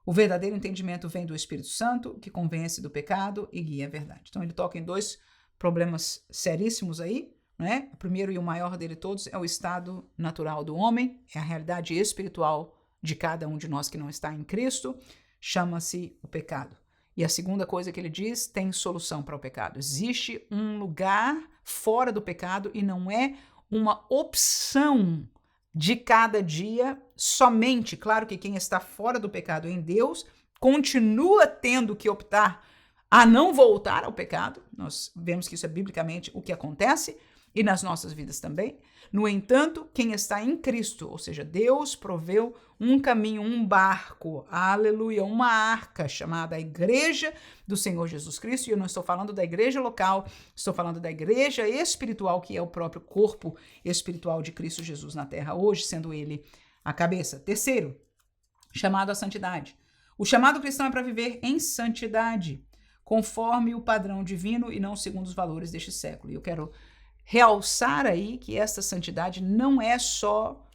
[SPEAKER 1] O verdadeiro entendimento vem do Espírito Santo, que convence do pecado e guia a verdade. Então ele toca em 2 problemas seríssimos aí, né? O primeiro e o maior dele todos é o estado natural do homem, é a realidade espiritual de cada um de nós que não está em Cristo, chama-se o pecado. E a segunda coisa que ele diz, tem solução para o pecado. Existe um lugar fora do pecado e não é uma opção de cada dia somente. Claro que quem está fora do pecado em Deus continua tendo que optar a não voltar ao pecado. Nós vemos que isso é biblicamente o que acontece e nas nossas vidas também. No entanto, quem está em Cristo, ou seja, Deus proveu um caminho, um barco, aleluia, uma arca chamada a Igreja do Senhor Jesus Cristo. E eu não estou falando da igreja local, estou falando da igreja espiritual, que é o próprio corpo espiritual de Cristo Jesus na terra hoje, sendo ele a cabeça. Terceiro, chamado à santidade. O chamado cristão é para viver em santidade, conforme o padrão divino e não segundo os valores deste século. E eu quero realçar aí que essa santidade não é só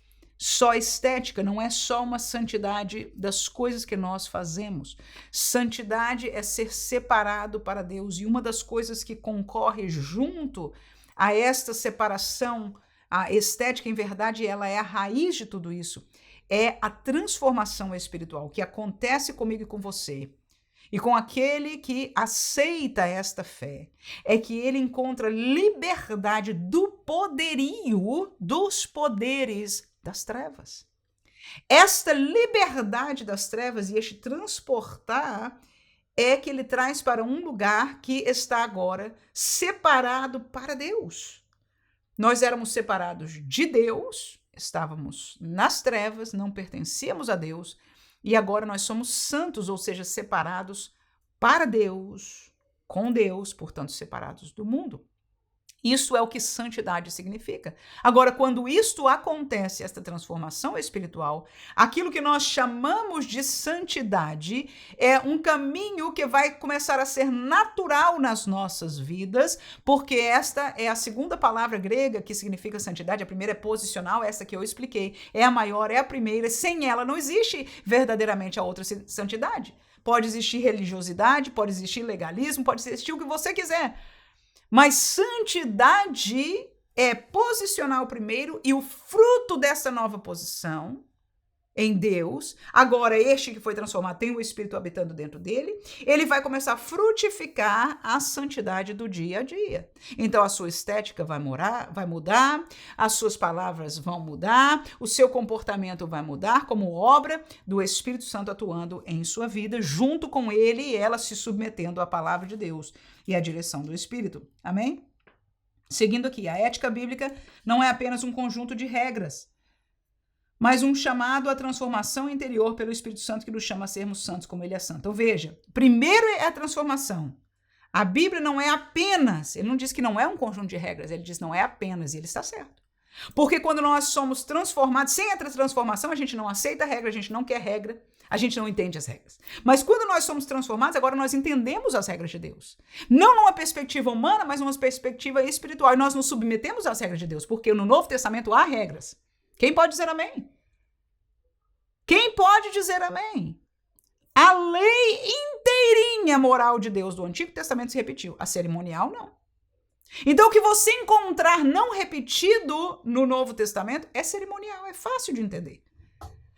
[SPEAKER 1] estética, não é só uma santidade das coisas que nós fazemos. Santidade é ser separado para Deus, e uma das coisas que concorre junto a esta separação, a estética, em verdade, ela é a raiz de tudo isso, é a transformação espiritual que acontece comigo e com você. E com aquele que aceita esta fé, é que ele encontra liberdade do poderio dos poderes das trevas. Esta liberdade das trevas e este transportar é que ele traz para um lugar que está agora separado para Deus. Nós éramos separados de Deus, estávamos nas trevas, não pertencíamos a Deus, e agora nós somos santos, ou seja, separados para Deus, com Deus, portanto, separados do mundo. Isso é o que santidade significa. Agora, quando isto acontece, esta transformação espiritual, aquilo que nós chamamos de santidade é um caminho que vai começar a ser natural nas nossas vidas, porque esta é a segunda palavra grega que significa santidade. A primeira é posicional, essa que eu expliquei. É a maior, é a primeira. Sem ela não existe verdadeiramente a outra santidade. Pode existir religiosidade, pode existir legalismo, pode existir o que você quiser. Mas santidade é posicionar o primeiro e o fruto dessa nova posição em Deus. Agora, este que foi transformado tem o Espírito habitando dentro dele. Ele vai começar a frutificar a santidade do dia a dia. Então, a sua estética vai mudar, as suas palavras vão mudar, o seu comportamento vai mudar como obra do Espírito Santo atuando em sua vida, junto com ele e ela se submetendo à palavra de Deus e à direção do Espírito. Amém? Seguindo aqui, a ética bíblica não é apenas um conjunto de regras, mas um chamado à transformação interior pelo Espírito Santo que nos chama a sermos santos como ele é santo. Então veja, primeiro é a transformação. A Bíblia não é apenas, ele não diz que não é um conjunto de regras, ele diz não é apenas, e ele está certo. Porque quando nós somos transformados, sem a transformação, a gente não aceita a regra, a gente não quer regra, a gente não entende as regras. Mas quando nós somos transformados, agora nós entendemos as regras de Deus. Não numa perspectiva humana, mas numa perspectiva espiritual. E nós nos submetemos às regras de Deus, porque no Novo Testamento há regras. Quem pode dizer amém? Quem pode dizer amém? A lei inteirinha moral de Deus do Antigo Testamento se repetiu. A cerimonial, não. Então, o que você encontrar não repetido no Novo Testamento é cerimonial, é fácil de entender.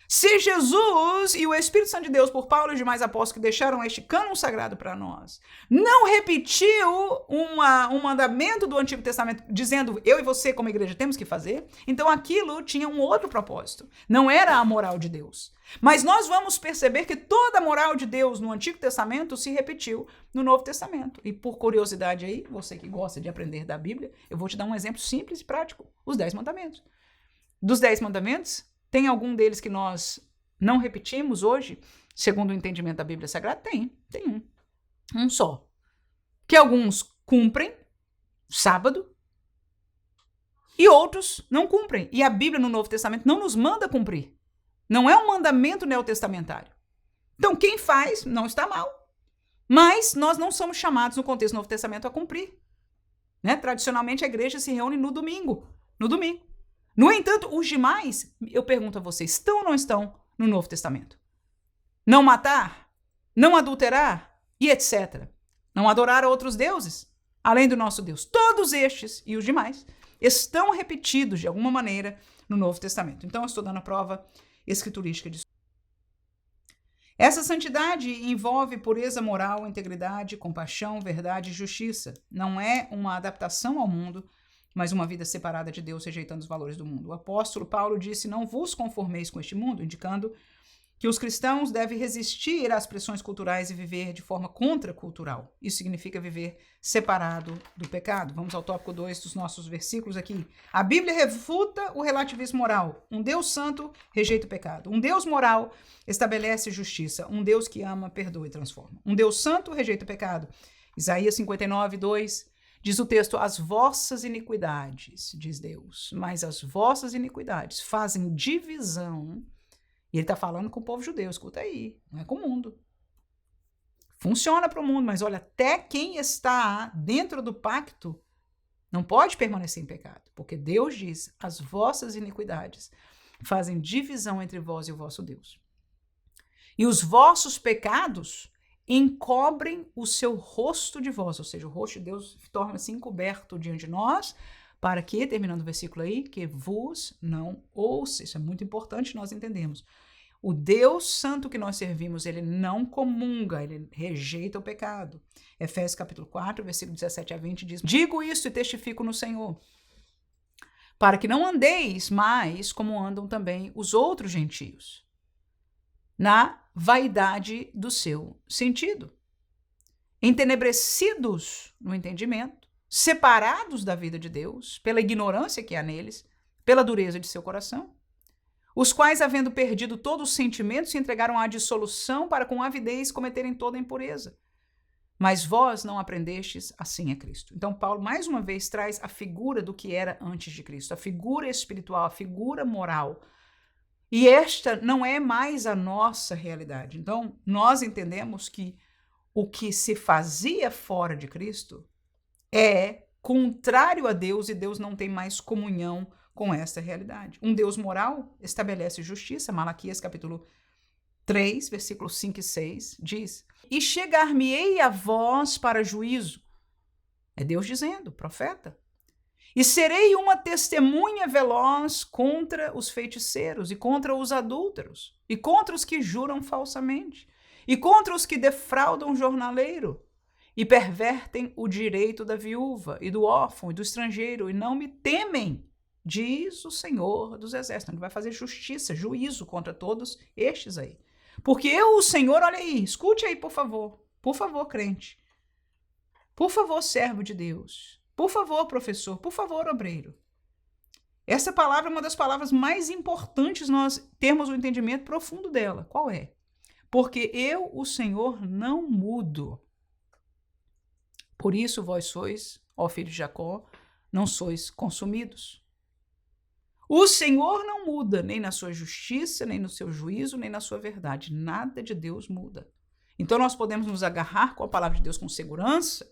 [SPEAKER 1] Se Jesus e o Espírito Santo de Deus, por Paulo e os demais apóstolos que deixaram este cânon sagrado para nós, não repetiu um mandamento do Antigo Testamento dizendo eu e você como igreja temos que fazer, então aquilo tinha um outro propósito. Não era a moral de Deus. Mas nós vamos perceber que toda a moral de Deus no Antigo Testamento se repetiu no Novo Testamento. E por curiosidade aí, você que gosta de aprender da Bíblia, eu vou te dar um exemplo simples e prático. Os 10 mandamentos. Dos 10 mandamentos, tem algum deles que nós não repetimos hoje, segundo o entendimento da Bíblia Sagrada? Tem um. Um só. Que alguns cumprem, sábado, e outros não cumprem. E a Bíblia no Novo Testamento não nos manda cumprir. Não é um mandamento neotestamentário. Então, quem faz não está mal. Mas nós não somos chamados no contexto do Novo Testamento a cumprir. Né? Tradicionalmente, a igreja se reúne no domingo. No entanto, os demais, eu pergunto a vocês, estão ou não estão no Novo Testamento? Não matar, não adulterar e etc. Não adorar a outros deuses, além do nosso Deus. Todos estes e os demais estão repetidos de alguma maneira no Novo Testamento. Então, eu estou dando a prova escriturística disso. Essa santidade envolve pureza moral, integridade, compaixão, verdade e justiça. Não é uma adaptação ao mundo, mas uma vida separada de Deus, rejeitando os valores do mundo. O apóstolo Paulo disse, não vos conformeis com este mundo, indicando que os cristãos devem resistir às pressões culturais e viver de forma contracultural. Isso significa viver separado do pecado. Vamos ao tópico 2 dos nossos versículos aqui. A Bíblia refuta o relativismo moral. Um Deus santo rejeita o pecado. Um Deus moral estabelece justiça. Um Deus que ama, perdoa e transforma. Um Deus santo rejeita o pecado. Isaías 59, 2. Diz o texto, as vossas iniquidades, diz Deus, mas as vossas iniquidades fazem divisão. E ele está falando com o povo judeu, escuta aí, não é com o mundo. Funciona para o mundo, mas olha, até quem está dentro do pacto não pode permanecer em pecado, porque Deus diz, as vossas iniquidades fazem divisão entre vós e o vosso Deus. E os vossos pecados encobrem o seu rosto de vós, ou seja, o rosto de Deus torna-se encoberto diante de nós, para que, terminando o versículo aí, que vos não ouça. Isso é muito importante nós entendemos. O Deus santo que nós servimos, ele não comunga, ele rejeita o pecado. Efésios capítulo 4, versículo 17 a 20 diz, digo isso e testifico no Senhor, para que não andeis mais como andam também os outros gentios, na vaidade do seu sentido, entenebrecidos no entendimento, separados da vida de Deus, pela ignorância que há neles, pela dureza de seu coração, os quais, havendo perdido todos os sentimentos, se entregaram à dissolução para com avidez cometerem toda a impureza. Mas vós não aprendestes, assim é Cristo. Então, Paulo, mais uma vez, traz a figura do que era antes de Cristo, a figura espiritual, a figura moral. E esta não é mais a nossa realidade. Então, nós entendemos que o que se fazia fora de Cristo é contrário a Deus e Deus não tem mais comunhão com esta realidade. Um Deus moral estabelece justiça. Malaquias capítulo 3, versículos 5 e 6 diz, e chegar-me-ei a vós para juízo. É Deus dizendo, profeta. E serei uma testemunha veloz contra os feiticeiros e contra os adúlteros e contra os que juram falsamente e contra os que defraudam o jornaleiro e pervertem o direito da viúva e do órfão e do estrangeiro e não me temem, diz o Senhor dos Exércitos. Ele vai fazer justiça, juízo contra todos estes aí. Porque eu, o Senhor, olha aí, escute aí, por favor, crente, por favor, servo de Deus, por favor, professor, por favor, obreiro. Essa palavra é uma das palavras mais importantes nós termos um entendimento profundo dela. Qual é? Porque eu, o Senhor, não mudo. Por isso vós sois, ó filho de Jacó, não sois consumidos. O Senhor não muda, nem na sua justiça, nem no seu juízo, nem na sua verdade. Nada de Deus muda. Então nós podemos nos agarrar com a palavra de Deus com segurança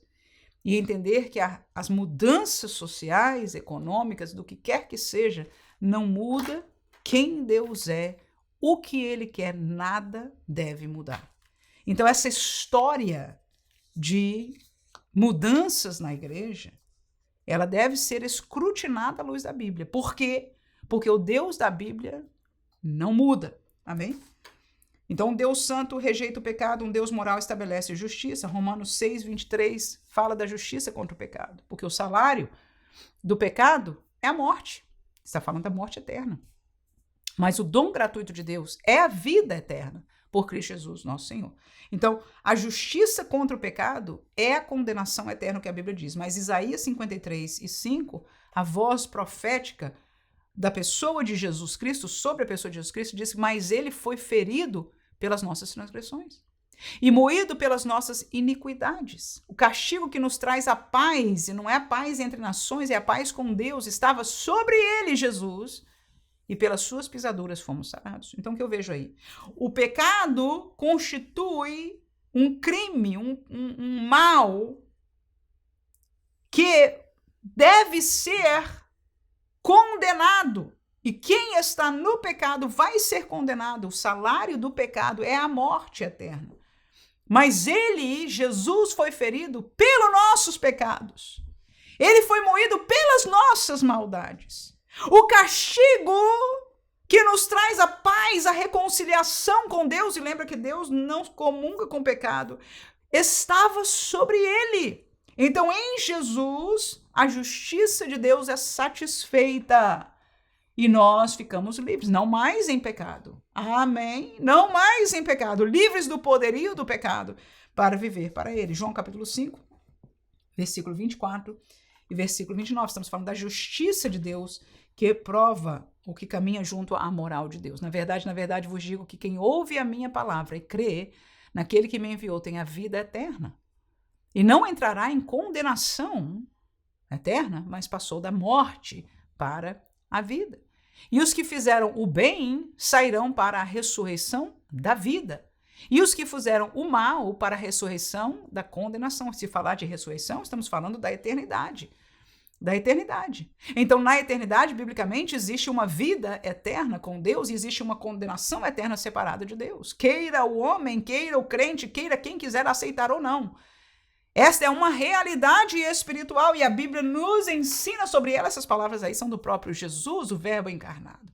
[SPEAKER 1] e entender que as mudanças sociais, econômicas, do que quer que seja, não muda quem Deus é, o que Ele quer, nada deve mudar. Então essa história de mudanças na igreja, ela deve ser escrutinada à luz da Bíblia. Por quê? Porque o Deus da Bíblia não muda. Amém? Então, um Deus santo rejeita o pecado, um Deus moral estabelece justiça. Romanos 6, 23 fala da justiça contra o pecado. Porque o salário do pecado é a morte. Está falando da morte eterna. Mas o dom gratuito de Deus é a vida eterna por Cristo Jesus, nosso Senhor. Então, a justiça contra o pecado é a condenação eterna que a Bíblia diz. Mas Isaías 53 e 5, a voz profética da pessoa de Jesus Cristo, sobre a pessoa de Jesus Cristo, diz: mas ele foi ferido pelas nossas transgressões e moído pelas nossas iniquidades. O castigo que nos traz a paz, e não é a paz entre nações, é a paz com Deus, estava sobre ele, Jesus, e pelas suas pisaduras fomos sarados. Então, o que eu vejo aí? O pecado constitui um crime, um mal que deve ser condenado. E quem está no pecado vai ser condenado. O salário do pecado é a morte eterna. Mas ele, Jesus, foi ferido pelos nossos pecados. Ele foi moído pelas nossas maldades. O castigo que nos traz a paz, a reconciliação com Deus, e lembra que Deus não comunga com o pecado, estava sobre ele. Então, em Jesus, a justiça de Deus é satisfeita. E nós ficamos livres, não mais em pecado. Amém? Não mais em pecado, livres do poderio do pecado, para viver para ele. João capítulo 5, versículo 24 e versículo 29. Estamos falando da justiça de Deus, que prova o que caminha junto à moral de Deus. Na verdade, vos digo que quem ouve a minha palavra e crê naquele que me enviou tem a vida eterna. E não entrará em condenação eterna, mas passou da morte para a vida. E os que fizeram o bem sairão para a ressurreição da vida. E os que fizeram o mal para a ressurreição da condenação. Se falar de ressurreição, estamos falando da eternidade. Da eternidade. Então, na eternidade, biblicamente, existe uma vida eterna com Deus e existe uma condenação eterna separada de Deus. Queira o homem, queira o crente, queira quem quiser aceitar ou não. Esta é uma realidade espiritual e a Bíblia nos ensina sobre ela. Essas palavras aí são do próprio Jesus, o Verbo encarnado.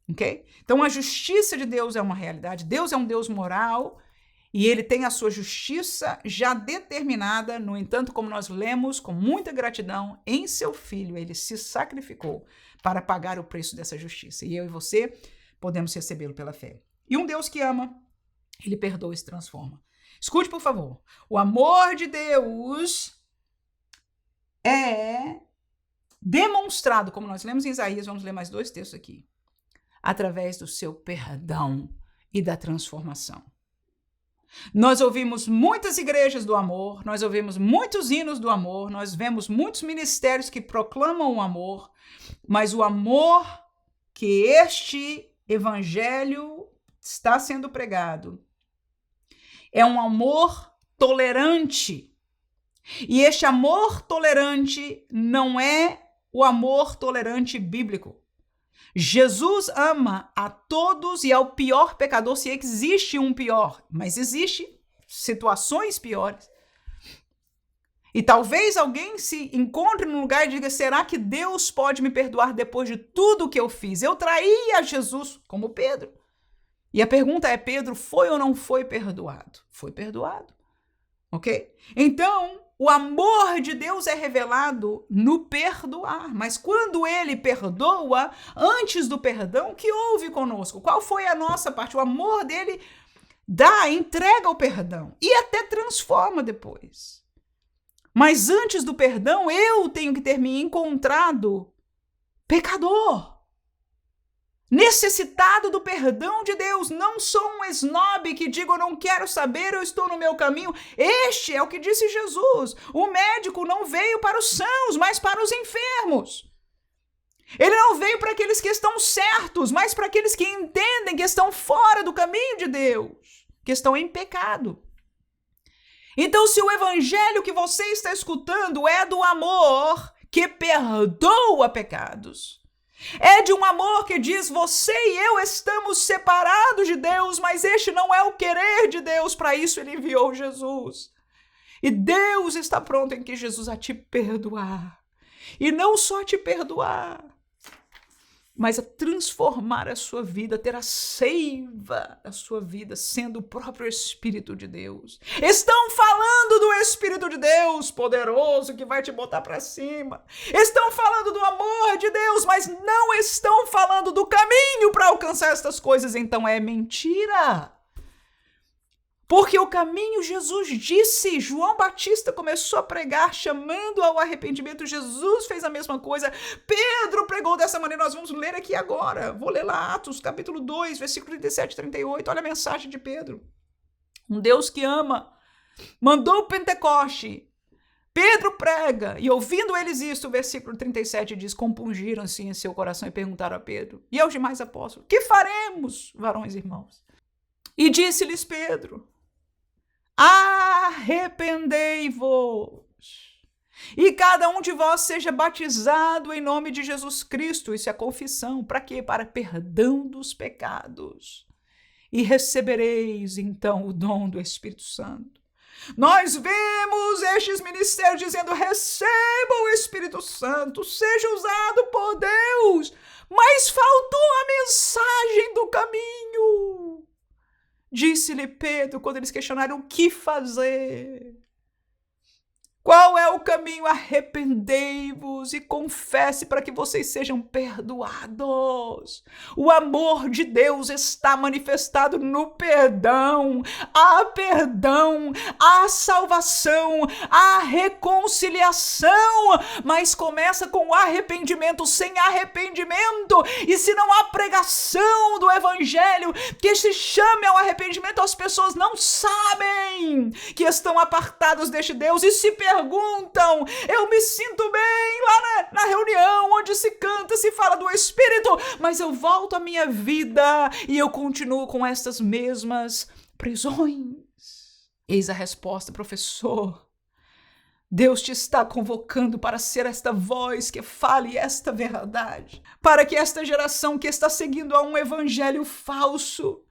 [SPEAKER 1] Ok? Então, a justiça de Deus é uma realidade. Deus é um Deus moral e ele tem a sua justiça já determinada. No entanto, como nós lemos com muita gratidão, em seu Filho ele se sacrificou para pagar o preço dessa justiça. E eu e você podemos recebê-lo pela fé. E um Deus que ama, ele perdoa e se transforma. Escute, por favor. O amor de Deus é demonstrado, como nós lemos em Isaías, vamos ler mais 2 textos aqui, através do seu perdão e da transformação. Nós ouvimos muitas igrejas do amor, nós ouvimos muitos hinos do amor, nós vemos muitos ministérios que proclamam o amor, mas o amor que este evangelho está sendo pregado é um amor tolerante. E este amor tolerante não é o amor tolerante bíblico. Jesus ama a todos e ao pior pecador, se existe um pior, mas existe situações piores. E talvez alguém se encontre num lugar e diga: será que Deus pode me perdoar depois de tudo que eu fiz? Eu traí a Jesus, como Pedro. E a pergunta é: Pedro foi ou não foi perdoado? Foi perdoado, ok? Então, o amor de Deus é revelado no perdoar. Mas quando ele perdoa, antes do perdão, o que houve conosco? Qual foi a nossa parte? O amor dele entrega o perdão e até transforma depois. Mas antes do perdão, eu tenho que ter me encontrado pecador, necessitado do perdão de Deus. Não sou um esnobe que diga: eu não quero saber, eu estou no meu caminho. Este é o que disse Jesus. O médico não veio para os sãos, mas para os enfermos. Ele não veio para aqueles que estão certos, mas para aqueles que entendem que estão fora do caminho de Deus, que estão em pecado. Então, se o evangelho que você está escutando é do amor que perdoa pecados, é de um amor que diz: você e eu estamos separados de Deus, mas este não é o querer de Deus, para isso ele enviou Jesus. E Deus está pronto em que Jesus a te perdoar. E não só te perdoar, mas a transformar a sua vida, ter a seiva da sua vida, sendo o próprio Espírito de Deus. Estão falando do Espírito de Deus, poderoso, que vai te botar para cima. Estão falando do amor de Deus, mas não estão falando do caminho para alcançar estas coisas. Então é mentira. Porque o caminho, Jesus disse, João Batista começou a pregar chamando ao arrependimento, Jesus fez a mesma coisa, Pedro pregou dessa maneira, nós vamos ler aqui agora, vou ler lá Atos capítulo 2, versículo 37 e 38, olha a mensagem de Pedro. Um Deus que ama, mandou o Pentecoste, Pedro prega, e ouvindo eles isto, o versículo 37 diz: compungiram-se em seu coração e perguntaram a Pedro e aos demais apóstolos: que faremos, varões e irmãos? E disse-lhes Pedro: arrependei-vos, e cada um de vós seja batizado em nome de Jesus Cristo. Isso é a confissão. Para quê? Para perdão dos pecados. E recebereis, então, o dom do Espírito Santo. Nós vemos estes ministérios dizendo: receba o Espírito Santo, seja usado por Deus. Mas faltou a mensagem do caminho. Disse-lhe Pedro, quando eles questionaram o que fazer. Qual é o caminho? Arrependei-vos e confesse para que vocês sejam perdoados. O amor de Deus está manifestado no perdão. Há perdão, há salvação, há reconciliação, mas começa com o arrependimento. Sem arrependimento, e se não há pregação do evangelho que se chame ao arrependimento, as pessoas não sabem que estão apartados deste Deus e se perguntam: eu me sinto bem lá na reunião onde se canta, se fala do Espírito, mas eu volto à minha vida e eu continuo com estas mesmas prisões. Eis a resposta, professor. Deus te está convocando para ser esta voz que fale esta verdade, para que esta geração que está seguindo a um evangelho falso,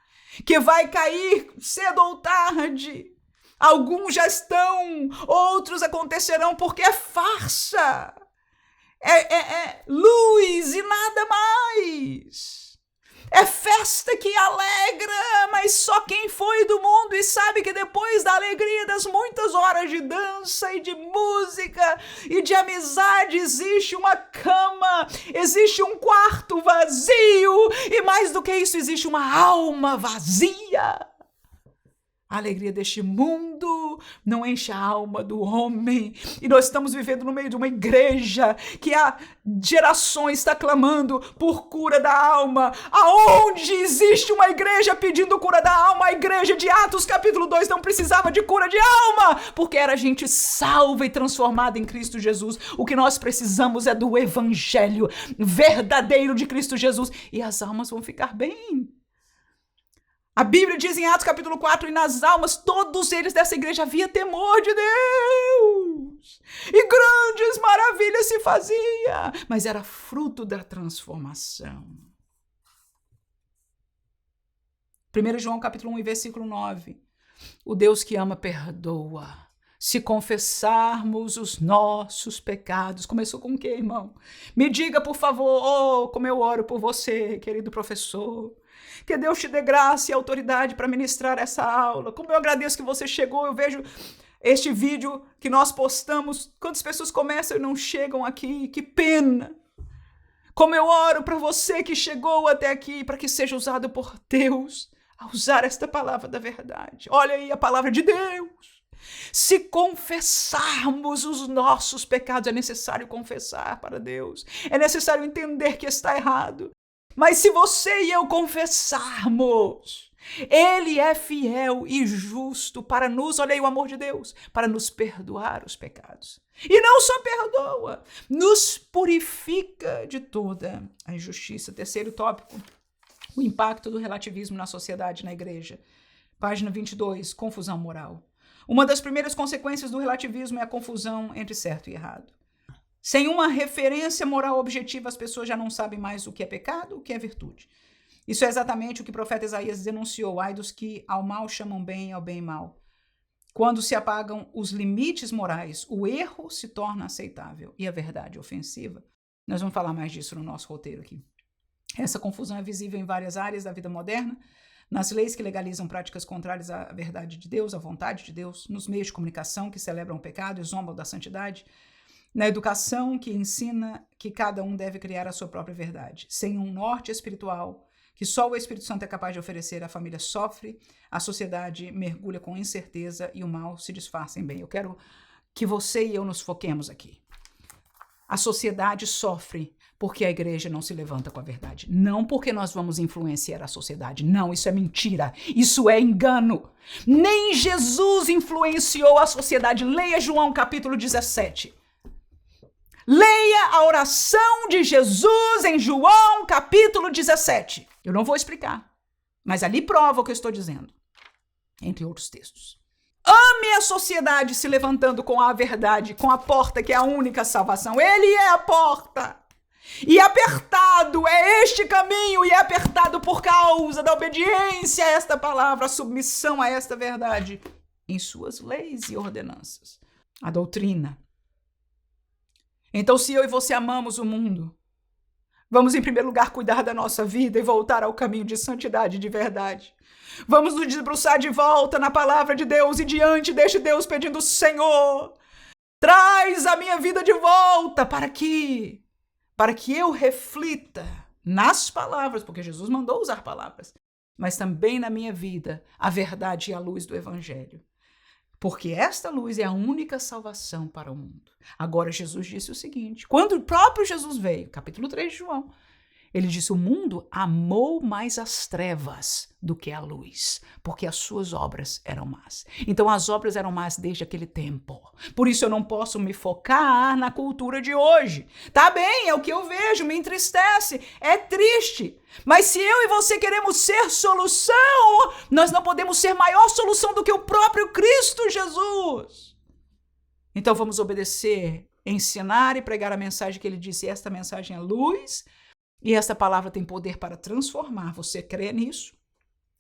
[SPEAKER 1] que vai cair cedo ou tarde, alguns já estão, outros acontecerão, porque é farsa, é luz e nada mais. É festa que alegra, mas só quem foi do mundo e sabe que depois da alegria das muitas horas de dança e de música e de amizade existe uma cama, existe um quarto vazio e mais do que isso existe uma alma vazia. A alegria deste mundo não enche a alma do homem. E nós estamos vivendo no meio de uma igreja que há gerações está clamando por cura da alma. Aonde existe uma igreja pedindo cura da alma? A igreja de Atos capítulo 2 não precisava de cura de alma, porque era gente salva e transformada em Cristo Jesus. O que nós precisamos é do evangelho verdadeiro de Cristo Jesus e as almas vão ficar bem. A Bíblia diz em Atos capítulo 4, e nas almas, todos eles dessa igreja havia temor de Deus. E grandes maravilhas se fazia, mas era fruto da transformação. 1 João capítulo 1 e versículo 9. O Deus que ama perdoa. Se confessarmos os nossos pecados. Começou com o quê, irmão? Me diga, por favor, como eu oro por você, querido professor. Que Deus te dê graça e autoridade para ministrar essa aula. Como eu agradeço que você chegou. Eu vejo este vídeo que nós postamos. Quantas pessoas começam e não chegam aqui? Que pena. Como eu oro para você que chegou até aqui, para que seja usado por Deus a usar esta palavra da verdade. Olha aí a palavra de Deus. Se confessarmos os nossos pecados, é necessário confessar para Deus. É necessário entender que está errado. Mas se você e eu confessarmos, Ele é fiel e justo para nos, olha aí o amor de Deus, para nos perdoar os pecados. E não só perdoa, nos purifica de toda a injustiça. Terceiro tópico, o impacto do relativismo na sociedade e na igreja. Página 22, confusão moral. Uma das primeiras consequências do relativismo é a confusão entre certo e errado. Sem uma referência moral objetiva, as pessoas já não sabem mais o que é pecado, o que é virtude. Isso é exatamente o que o profeta Isaías denunciou. Ai dos que ao mal chamam bem, ao bem mal. Quando se apagam os limites morais, o erro se torna aceitável e a verdade ofensiva. Nós vamos falar mais disso no nosso roteiro aqui. Essa confusão é visível em várias áreas da vida moderna, nas leis que legalizam práticas contrárias à verdade de Deus, à vontade de Deus, nos meios de comunicação que celebram o pecado e zombam da santidade, na educação que ensina que cada um deve criar a sua própria verdade. Sem um norte espiritual que só o Espírito Santo é capaz de oferecer, a família sofre, a sociedade mergulha com incerteza e o mal se disfarça em bem. Eu quero que você e eu nos foquemos aqui. A sociedade sofre porque a igreja não se levanta com a verdade. Não porque nós vamos influenciar a sociedade. Não, isso é mentira. Isso é engano. Nem Jesus influenciou a sociedade. Leia João capítulo 17. Leia a oração de Jesus em João capítulo 17. Eu não vou explicar, mas ali prova o que eu estou dizendo, entre outros textos. Ame a sociedade se levantando com a verdade, com a porta que é a única salvação. Ele é a porta. E apertado é este caminho, e é apertado por causa da obediência a esta palavra, a submissão a esta verdade em suas leis e ordenanças. A doutrina. Então, se eu e você amamos o mundo, vamos, em primeiro lugar, cuidar da nossa vida e voltar ao caminho de santidade e de verdade. Vamos nos debruçar de volta na palavra de Deus e diante deste Deus pedindo, Senhor, traz a minha vida de volta para que eu reflita nas palavras, porque Jesus mandou usar palavras, mas também na minha vida a verdade e a luz do Evangelho. Porque esta luz é a única salvação para o mundo. Agora, Jesus disse o seguinte, quando o próprio Jesus veio, capítulo 3 de João, ele disse, o mundo amou mais as trevas do que a luz, porque as suas obras eram más. Então, as obras eram más desde aquele tempo. Por isso, eu não posso me focar na cultura de hoje. Tá bem, é o que eu vejo, me entristece, é triste. Mas se eu e você queremos ser solução, nós não podemos ser maior solução do que o próprio Cristo Jesus. Então, vamos obedecer, ensinar e pregar a mensagem que ele disse. Esta mensagem é luz, e esta palavra tem poder para transformar. Você crê nisso?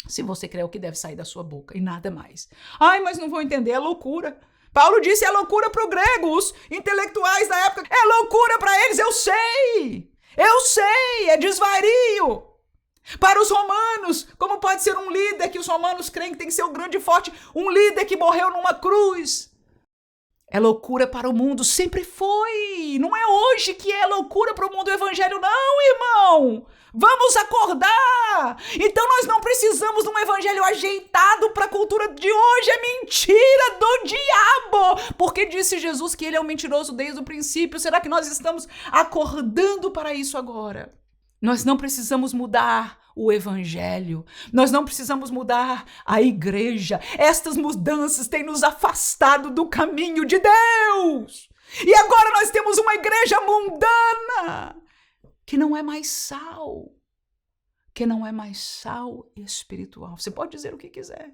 [SPEAKER 1] Se você crê, é o que deve sair da sua boca e nada mais. Ai, mas não vou entender, é loucura. Paulo disse, é loucura para os gregos, intelectuais da época. É loucura para eles, eu sei, é desvario. Para os romanos, como pode ser um líder que os romanos creem que tem que ser o grande e forte, um líder que morreu numa cruz? É loucura para o mundo, sempre foi. Não é hoje que é loucura para o mundo o evangelho, não, irmão. Vamos acordar. Então nós não precisamos de um evangelho ajeitado para a cultura de hoje. É mentira do diabo. Porque disse Jesus que ele é um mentiroso desde o princípio. Será que nós estamos acordando para isso agora? Nós não precisamos mudar o evangelho. Nós não precisamos mudar a igreja. Estas mudanças têm nos afastado do caminho de Deus. E agora nós temos uma igreja mundana, que não é mais sal. Que não é mais sal espiritual. Você pode dizer o que quiser.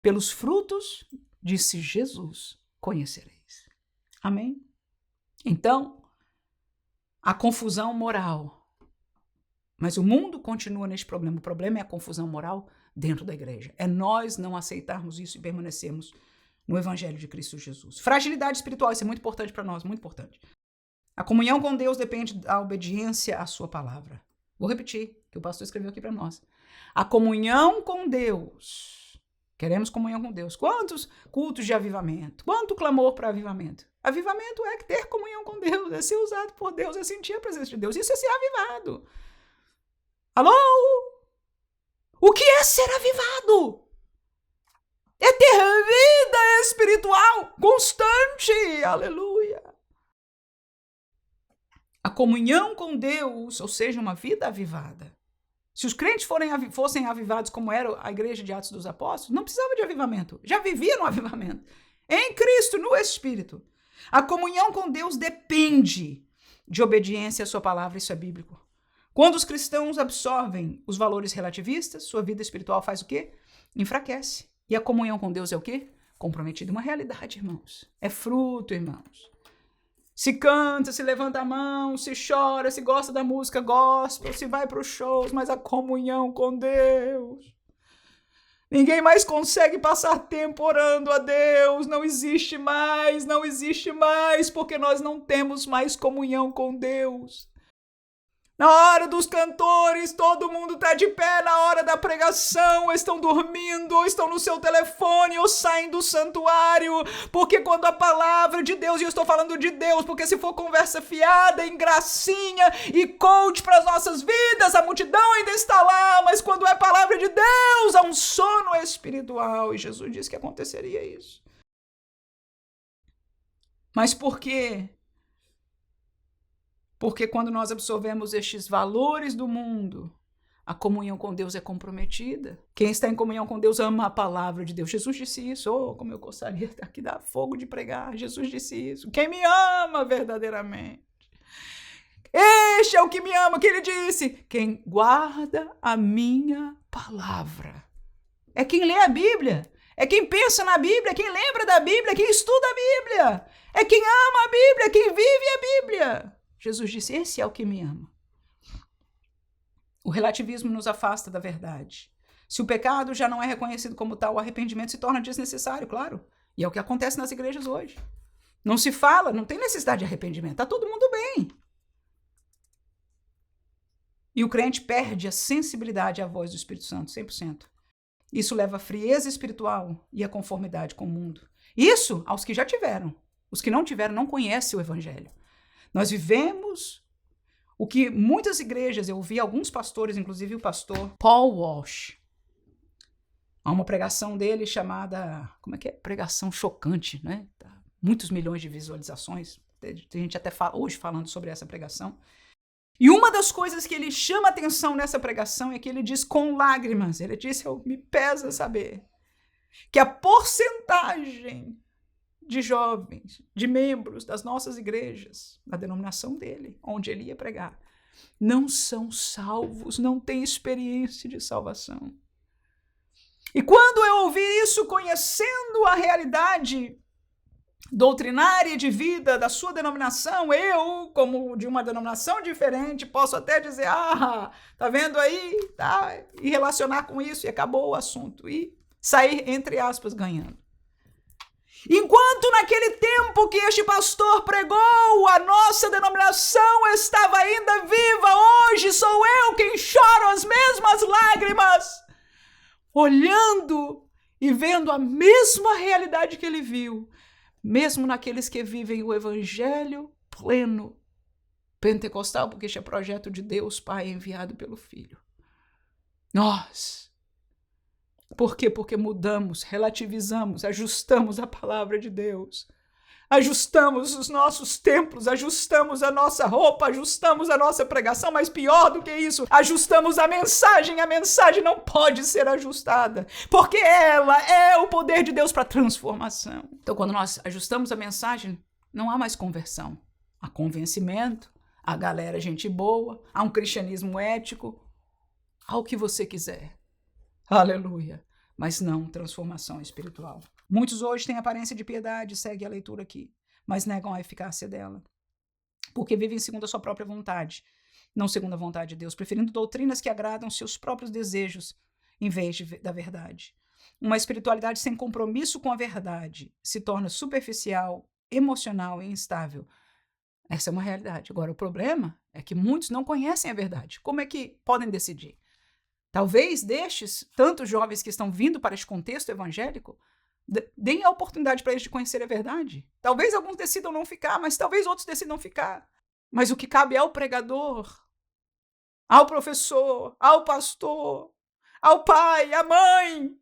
[SPEAKER 1] Pelos frutos, disse Jesus, conhecereis. Amém? Então, a confusão moral. Mas o mundo continua neste problema. O problema é a confusão moral dentro da igreja. É nós não aceitarmos isso e permanecermos no Evangelho de Cristo Jesus. Fragilidade espiritual, isso é muito importante para nós, muito importante. A comunhão com Deus depende da obediência à sua palavra. Vou repetir, que o pastor escreveu aqui para nós. A comunhão com Deus. Queremos comunhão com Deus. Quantos cultos de avivamento? Quanto clamor para avivamento? Avivamento é ter comunhão com Deus, é ser usado por Deus, é sentir a presença de Deus. Isso é ser avivado. Alô? O que é ser avivado? É ter vida espiritual constante. Aleluia. A comunhão com Deus, ou seja, uma vida avivada, Se os crentes fossem avivados como era a igreja de Atos dos Apóstolos, não precisava de avivamento. Já vivia no avivamento. Em Cristo, no Espírito. A comunhão com Deus depende de obediência à sua palavra, isso é bíblico. Quando os cristãos absorvem os valores relativistas, sua vida espiritual faz o quê? Enfraquece. E a comunhão com Deus é o quê? Comprometida. Uma realidade, irmãos. É fruto, irmãos. Se canta, se levanta a mão, se chora, se gosta da música gospel, se vai para os shows, mas a comunhão com Deus. Ninguém mais consegue passar tempo orando a Deus, não existe mais, porque nós não temos mais comunhão com Deus. Na hora dos cantores, todo mundo está de pé, na hora da pregação, ou estão dormindo, ou estão no seu telefone, ou saem do santuário, porque quando a palavra de Deus, e eu estou falando de Deus, porque se for conversa fiada, em gracinha e coach para as nossas vidas, a multidão ainda está lá, mas quando é palavra de Deus, há um sono espiritual, e Jesus disse que aconteceria isso. Mas por quê? Porque quando nós absorvemos estes valores do mundo, a comunhão com Deus é comprometida. Quem está em comunhão com Deus ama a palavra de Deus. Jesus disse isso. Oh, como eu gostaria aqui dar fogo de pregar. Jesus disse isso. Quem me ama verdadeiramente. Este é o que me ama, que ele disse. Quem guarda a minha palavra. É quem lê a Bíblia. É quem pensa na Bíblia, é quem lembra da Bíblia, quem estuda a Bíblia. É quem ama a Bíblia, quem vive a Bíblia. Jesus disse, esse é o que me ama. O relativismo nos afasta da verdade. Se o pecado já não é reconhecido como tal, o arrependimento se torna desnecessário, claro. E é o que acontece nas igrejas hoje. Não se fala, não tem necessidade de arrependimento. Está todo mundo bem. E o crente perde a sensibilidade à voz do Espírito Santo, 100%. Isso leva à frieza espiritual e à conformidade com o mundo. Isso aos que já tiveram. Os que não tiveram não conhecem o Evangelho. Nós vivemos o que muitas igrejas, eu ouvi alguns pastores, inclusive o pastor Paul Walsh. Há uma pregação dele chamada, como é que é? Pregação chocante, né? Muitos milhões de visualizações. Tem gente até hoje falando sobre essa pregação. E uma das coisas que ele chama atenção nessa pregação é que ele diz com lágrimas, ele disse, me pesa saber, que a porcentagem de jovens, de membros das nossas igrejas, da denominação dele, onde ele ia pregar, não são salvos, não têm experiência de salvação. E quando eu ouvi isso, conhecendo a realidade doutrinária de vida da sua denominação, eu, como de uma denominação diferente, posso até dizer, tá vendo aí, tá? E relacionar com isso, e acabou o assunto, e sair, entre aspas, ganhando. Enquanto naquele tempo que este pastor pregou, a nossa denominação estava ainda viva, hoje sou eu quem choro as mesmas lágrimas, olhando e vendo a mesma realidade que ele viu, mesmo naqueles que vivem o evangelho pleno, pentecostal, porque este é projeto de Deus Pai enviado pelo Filho. Nós. Por quê? Porque mudamos, relativizamos, ajustamos a palavra de Deus. Ajustamos os nossos templos, ajustamos a nossa roupa, ajustamos a nossa pregação, mas pior do que isso, ajustamos a mensagem não pode ser ajustada, porque ela é o poder de Deus para transformação. Então, quando nós ajustamos a mensagem, não há mais conversão, há convencimento, há galera gente boa, há um cristianismo ético, há o que você quiser. Aleluia. Mas não transformação espiritual. Muitos hoje têm aparência de piedade, segue a leitura aqui, mas negam a eficácia dela. Porque vivem segundo a sua própria vontade, não segundo a vontade de Deus, preferindo doutrinas que agradam seus próprios desejos, em vez da verdade. Uma espiritualidade sem compromisso com a verdade se torna superficial, emocional e instável. Essa é uma realidade. Agora, o problema é que muitos não conhecem a verdade. Como é que podem decidir? Talvez destes tantos jovens que estão vindo para este contexto evangélico, deem a oportunidade para eles de conhecer a verdade. Talvez alguns decidam não ficar, mas talvez outros decidam ficar. Mas o que cabe ao pregador, ao professor, ao pastor, ao pai, à mãe,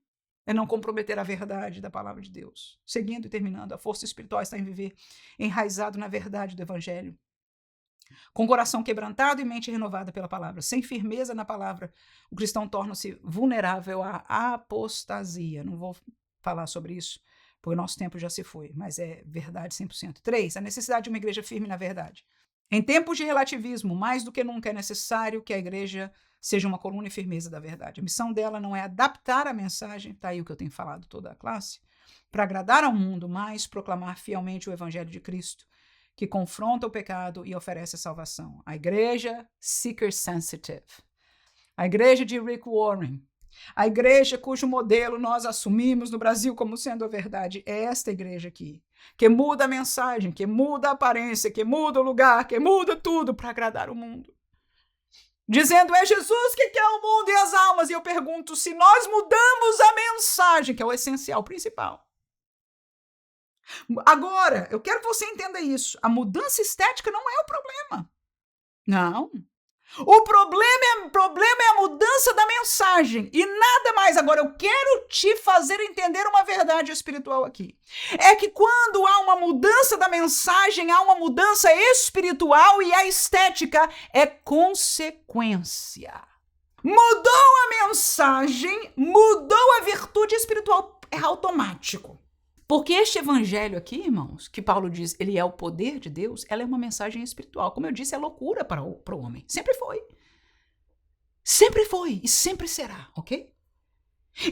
[SPEAKER 1] é não comprometer a verdade da palavra de Deus. Seguindo e terminando, a força espiritual está em viver enraizado na verdade do evangelho. Com coração quebrantado e mente renovada pela palavra, sem firmeza na palavra, o cristão torna-se vulnerável à apostasia. Não vou falar sobre isso, porque o nosso tempo já se foi, mas é verdade 100%. 3. A necessidade de uma igreja firme na verdade. Em tempos de relativismo, mais do que nunca é necessário que a igreja seja uma coluna e firmeza da verdade. A missão dela não é adaptar a mensagem, está aí o que eu tenho falado toda a classe, para agradar ao mundo, mas proclamar fielmente o evangelho de Cristo, que confronta o pecado e oferece a salvação. A igreja seeker sensitive. A igreja de Rick Warren. A igreja cujo modelo nós assumimos no Brasil como sendo a verdade. É esta igreja aqui, que muda a mensagem, que muda a aparência, que muda o lugar, que muda tudo para agradar o mundo. Dizendo, é Jesus que quer o mundo e as almas. E eu pergunto, se nós mudamos a mensagem, que é o essencial, o principal. Agora, eu quero que você entenda isso. A mudança estética não é o problema. Não. O problema é a mudança da mensagem e nada mais. Agora, eu quero te fazer entender uma verdade espiritual aqui. É que quando há uma mudança da mensagem, há uma mudança espiritual e a estética é consequência. Mudou a mensagem, mudou a virtude espiritual, é automático. Porque este evangelho aqui, irmãos, que Paulo diz, ele é o poder de Deus, ela é uma mensagem espiritual. Como eu disse, é loucura para o homem. Sempre foi. Sempre foi e sempre será, ok?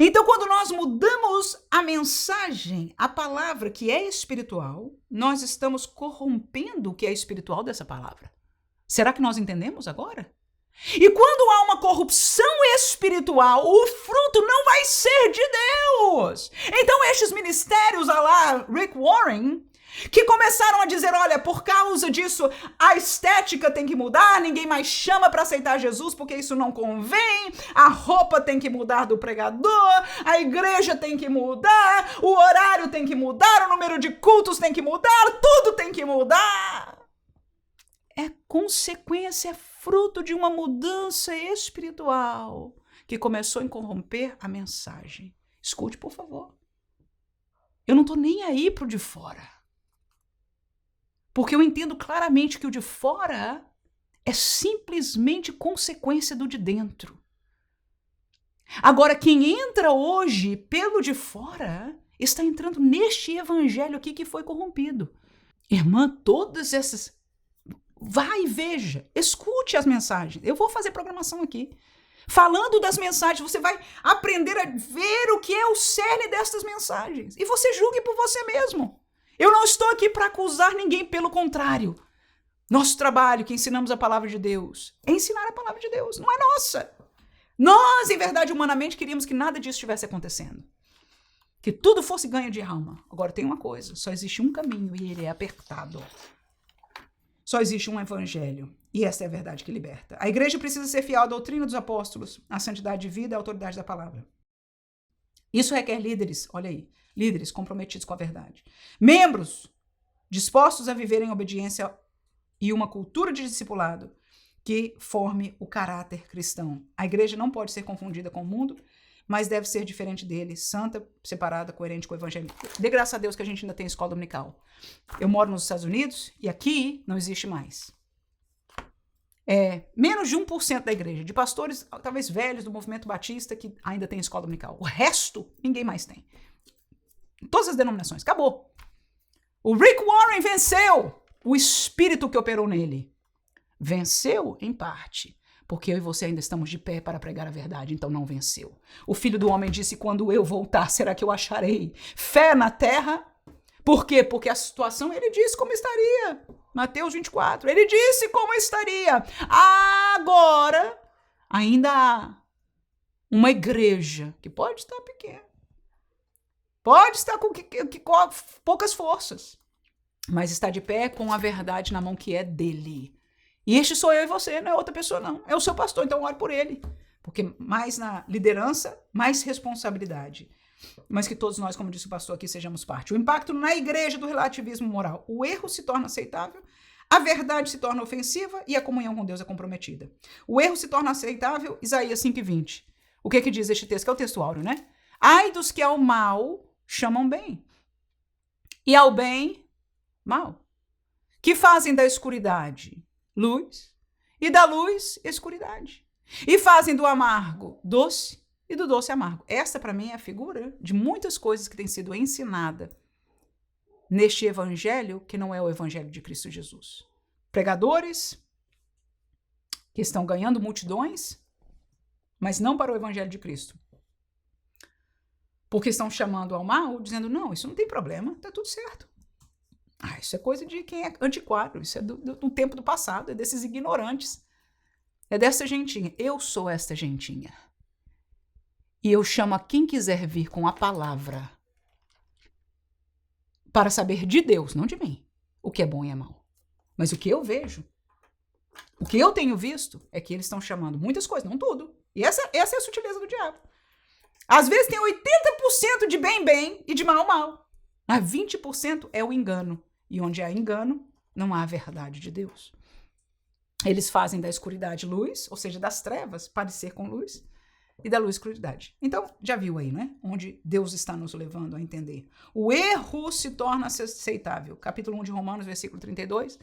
[SPEAKER 1] Então, quando nós mudamos a mensagem, a palavra que é espiritual, nós estamos corrompendo o que é espiritual dessa palavra. Será que nós entendemos agora? E quando há uma corrupção espiritual, o fruto não vai ser de Deus. Então estes ministérios, a lá Rick Warren, que começaram a dizer, olha, por causa disso, a estética tem que mudar, ninguém mais chama para aceitar Jesus porque isso não convém, a roupa tem que mudar do pregador, a igreja tem que mudar, o horário tem que mudar, o número de cultos tem que mudar, tudo tem que mudar. É consequência, é fruto de uma mudança espiritual que começou a corromper a mensagem. Escute, por favor. Eu não estou nem aí para o de fora. Porque eu entendo claramente que o de fora é simplesmente consequência do de dentro. Agora, quem entra hoje pelo de fora está entrando neste evangelho aqui que foi corrompido. Irmã, todas essas... Vai e veja, escute as mensagens. Eu vou fazer programação aqui. Falando das mensagens, você vai aprender a ver o que é o cerne destas mensagens. E você julgue por você mesmo. Eu não estou aqui para acusar ninguém, pelo contrário. Nosso trabalho, que ensinamos a palavra de Deus, é ensinar a palavra de Deus, não é nossa. Nós, em verdade, humanamente, queríamos que nada disso estivesse acontecendo. Que tudo fosse ganho de alma. Agora tem uma coisa, só existe um caminho e ele é apertado. Só existe um evangelho, e essa é a verdade que liberta. A igreja precisa ser fiel à doutrina dos apóstolos, à santidade de vida e à autoridade da palavra. Isso requer líderes, olha aí, líderes comprometidos com a verdade. Membros dispostos a viver em obediência e uma cultura de discipulado que forme o caráter cristão. A igreja não pode ser confundida com o mundo, mas deve ser diferente dele, santa, separada, coerente com o evangelho. Dê graças a Deus que a gente ainda tem escola dominical. Eu moro nos Estados Unidos e aqui não existe mais. Menos de 1% da igreja, de pastores talvez velhos do movimento batista que ainda tem escola dominical. O resto, ninguém mais tem. Todas as denominações, acabou. O Rick Warren venceu o espírito que operou nele. Venceu em parte. Porque eu e você ainda estamos de pé para pregar a verdade, então não venceu. O Filho do Homem disse, quando eu voltar, será que eu acharei fé na terra? Por quê? Porque a situação, ele disse como estaria. Mateus 24, ele disse como estaria. Agora, ainda há uma igreja que pode estar pequena. Pode estar com poucas forças. Mas está de pé com a verdade na mão que é dele. E este sou eu e você, não é outra pessoa não. É o seu pastor, então ore por ele. Porque mais na liderança, mais responsabilidade. Mas que todos nós, como disse o pastor aqui, sejamos parte. O impacto na igreja do relativismo moral. O erro se torna aceitável, a verdade se torna ofensiva e a comunhão com Deus é comprometida. O erro se torna aceitável, Isaías 5:20. O que diz este texto? Que é o texto áureo, né? Ai dos que ao mal chamam bem. E ao bem, mal. Que fazem da escuridade luz, e da luz, escuridade. E fazem do amargo doce e do doce amargo. Essa, para mim, é a figura de muitas coisas que tem sido ensinada neste evangelho, que não é o evangelho de Cristo Jesus. Pregadores que estão ganhando multidões, mas não para o evangelho de Cristo. Porque estão chamando ao mal, dizendo, não, isso não tem problema, tá tudo certo. Isso é coisa de quem é antiquado, isso é do tempo do passado, é desses ignorantes. É dessa gentinha. Eu sou esta gentinha. E eu chamo a quem quiser vir com a palavra para saber de Deus, não de mim, o que é bom e é mal. Mas o que eu vejo, o que eu tenho visto, é que eles estão chamando muitas coisas, não tudo. E essa é a sutileza do diabo. Às vezes tem 80% de bem e de mal. Mas 20% é o engano. E onde há engano, não há verdade de Deus. Eles fazem da escuridade luz, ou seja, das trevas parecer com luz, e da luz escuridade. Então, já viu aí, né? Onde Deus está nos levando a entender. O erro se torna aceitável. Capítulo 1 de Romanos, versículo 32.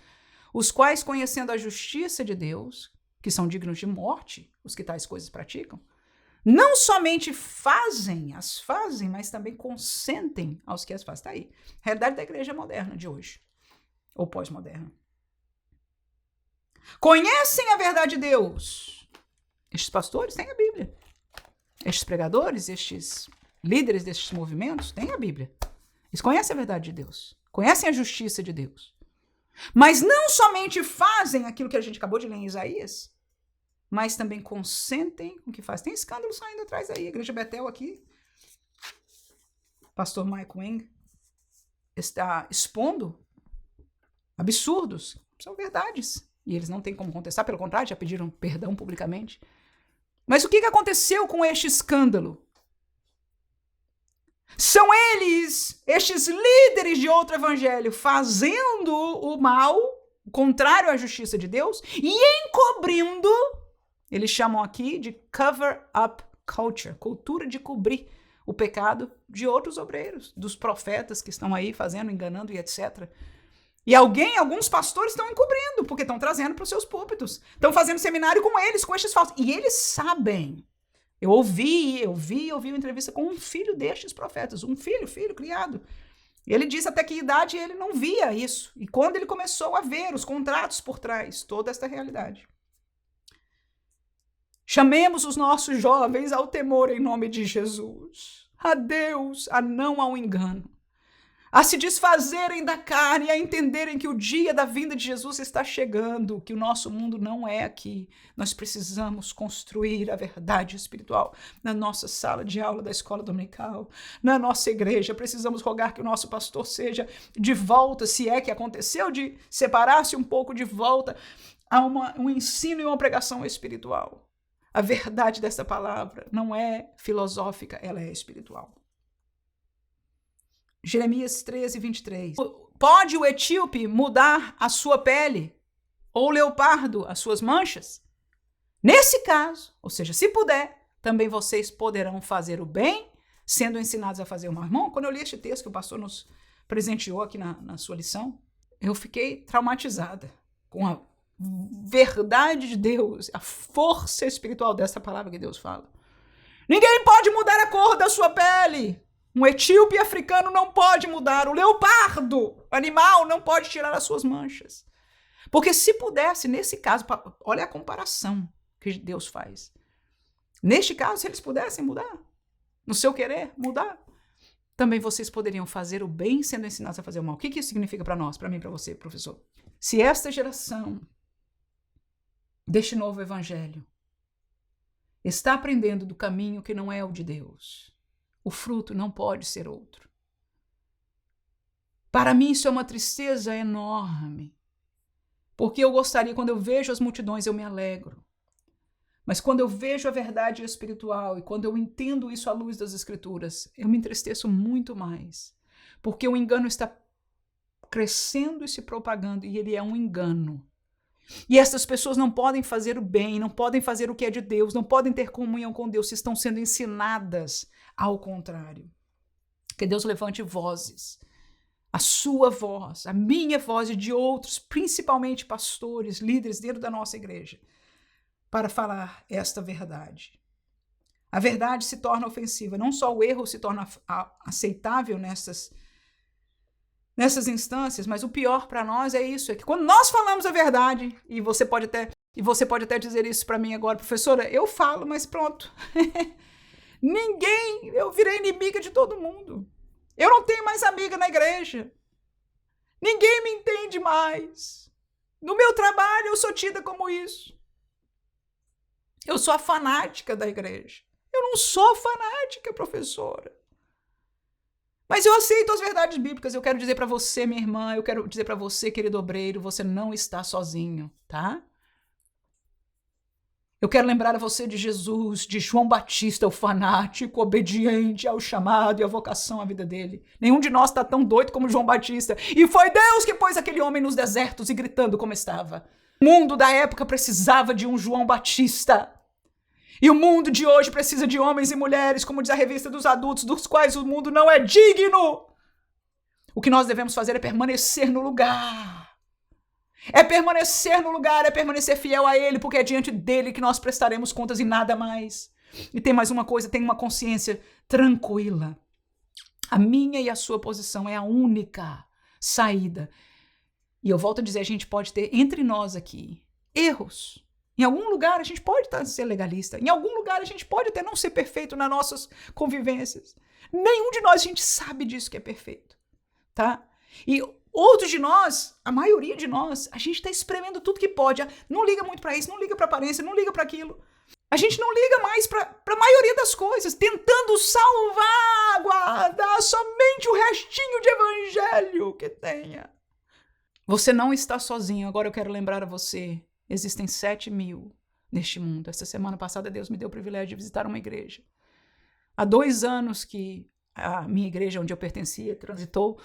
[SPEAKER 1] Os quais, conhecendo a justiça de Deus, que são dignos de morte, os que tais coisas praticam, não somente as fazem, mas também consentem aos que as fazem. Está aí. Realidade da igreja moderna de hoje, ou pós-moderna. Conhecem a verdade de Deus. Estes pastores têm a Bíblia. Estes pregadores, estes líderes destes movimentos têm a Bíblia. Eles conhecem a verdade de Deus. Conhecem a justiça de Deus. Mas não somente fazem aquilo que a gente acabou de ler em Isaías, mas também consentem com o que faz. Tem escândalo saindo atrás aí. A Igreja Betel aqui. Pastor Mike Wang está expondo absurdos. São verdades. E eles não têm como contestar. Pelo contrário, já pediram perdão publicamente. Mas o que aconteceu com este escândalo? São eles, estes líderes de outro evangelho, fazendo o mal, o contrário à justiça de Deus, e encobrindo. Eles chamam aqui de cover-up culture, cultura de cobrir o pecado de outros obreiros, dos profetas que estão aí fazendo, enganando e etc. E alguns pastores estão encobrindo, porque estão trazendo para os seus púlpitos. Estão fazendo seminário com eles, com estes falsos. E eles sabem. Eu ouvi uma entrevista com um filho destes profetas, um filho criado. E ele disse até que idade ele não via isso. E quando ele começou a ver os contratos por trás, toda esta realidade. Chamemos os nossos jovens ao temor em nome de Jesus, a Deus, a não ao engano, a se desfazerem da carne, a entenderem que o dia da vinda de Jesus está chegando, que o nosso mundo não é aqui. Nós precisamos construir a verdade espiritual na nossa sala de aula da escola dominical, na nossa igreja. Precisamos rogar que o nosso pastor seja de volta, se é que aconteceu de separar-se um pouco, de volta a um ensino e uma pregação espiritual. A verdade dessa palavra não é filosófica, ela é espiritual. Jeremias 13, 23. Pode o etíope mudar a sua pele? Ou o leopardo as suas manchas? Nesse caso, ou seja, se puder, também vocês poderão fazer o bem, sendo ensinados a fazer o mal. Irmão, quando eu li este texto que o pastor nos presenteou aqui na sua lição, eu fiquei traumatizada com a verdade de Deus, a força espiritual dessa palavra que Deus fala. Ninguém pode mudar a cor da sua pele. Um etíope africano não pode mudar. O leopardo, animal, não pode tirar as suas manchas. Porque se pudesse, nesse caso, olha a comparação que Deus faz. Neste caso, se eles pudessem mudar, no seu querer mudar, também vocês poderiam fazer o bem sendo ensinados a fazer o mal. O que isso significa para nós, para mim, para você, professor? Se esta geração deste novo evangelho está aprendendo do caminho que não é o de Deus, o fruto não pode ser outro. Para mim isso é uma tristeza enorme, porque eu gostaria, quando eu vejo as multidões, eu me alegro. Mas quando eu vejo a verdade espiritual e quando eu entendo isso à luz das Escrituras, eu me entristeço muito mais, porque o engano está crescendo e se propagando, e ele é um engano. E essas pessoas não podem fazer o bem, não podem fazer o que é de Deus, não podem ter comunhão com Deus, se estão sendo ensinadas ao contrário. Que Deus levante vozes a sua voz, a minha voz e de outros, principalmente pastores, líderes dentro da nossa igreja, para falar esta verdade. A verdade se torna ofensiva, não só o erro se torna aceitável nessas instâncias, mas o pior para nós é isso, é que quando nós falamos a verdade, e você pode até dizer isso para mim agora, professora, eu falo, mas pronto. Eu virei inimiga de todo mundo. Eu não tenho mais amiga na igreja. Ninguém me entende mais. No meu trabalho eu sou tida como isso. Eu sou a fanática da igreja. Eu não sou fanática, professora. Mas eu aceito as verdades bíblicas. Eu quero dizer para você, minha irmã, eu quero dizer para você, querido obreiro, você não está sozinho, tá? Eu quero lembrar a você de Jesus, de João Batista, o fanático, obediente ao chamado e à vocação à vida dele. Nenhum de nós está tão doido como João Batista. E foi Deus que pôs aquele homem nos desertos e gritando como estava. O mundo da época precisava de um João Batista. E o mundo de hoje precisa de homens e mulheres, como diz a revista dos adultos, dos quais o mundo não é digno. O que nós devemos fazer é permanecer no lugar. É permanecer no lugar, é permanecer fiel a Ele, porque é diante dele que nós prestaremos contas e nada mais. E tem mais uma coisa, tem uma consciência tranquila. A minha e a sua posição é a única saída. E eu volto a dizer, a gente pode ter entre nós aqui erros. Em algum lugar a gente pode ser legalista. Em algum lugar a gente pode até não ser perfeito nas nossas convivências. Nenhum de nós, a gente sabe disso que é perfeito. Tá? E outros de nós, a maioria de nós, a gente está espremendo tudo que pode. Não liga muito para isso, não liga para aparência, não liga para aquilo. A gente não liga mais para a maioria das coisas, tentando salvaguardar somente o restinho de evangelho que tenha. Você não está sozinho. Agora eu quero lembrar a você, existem 7.000 neste mundo. Esta semana passada Deus me deu o privilégio de visitar uma igreja. Há 2 anos que a minha igreja, onde eu pertencia, transitou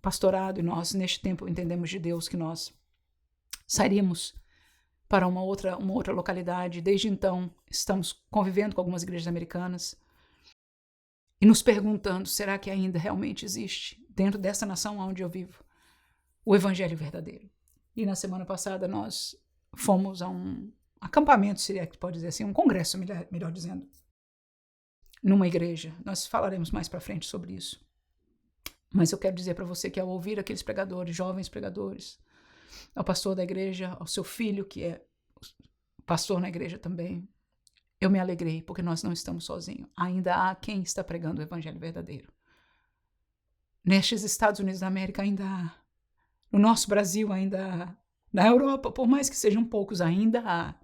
[SPEAKER 1] pastorado, e nós, neste tempo, entendemos de Deus que nós sairíamos para uma outra localidade. Desde então, estamos convivendo com algumas igrejas americanas e nos perguntando, será que ainda realmente existe, dentro dessa nação onde eu vivo, o evangelho verdadeiro? E na semana passada nós fomos a um acampamento, seria que pode dizer assim, um congresso, melhor dizendo, numa igreja. Nós falaremos mais para frente sobre isso. Mas eu quero dizer para você que ao ouvir aqueles pregadores, jovens pregadores, ao pastor da igreja, ao seu filho que é pastor na igreja também, eu me alegrei, porque nós não estamos sozinhos. Ainda há quem está pregando o evangelho verdadeiro. Nestes Estados Unidos da América ainda há. No nosso Brasil ainda há. Na Europa, por mais que sejam poucos, ainda há.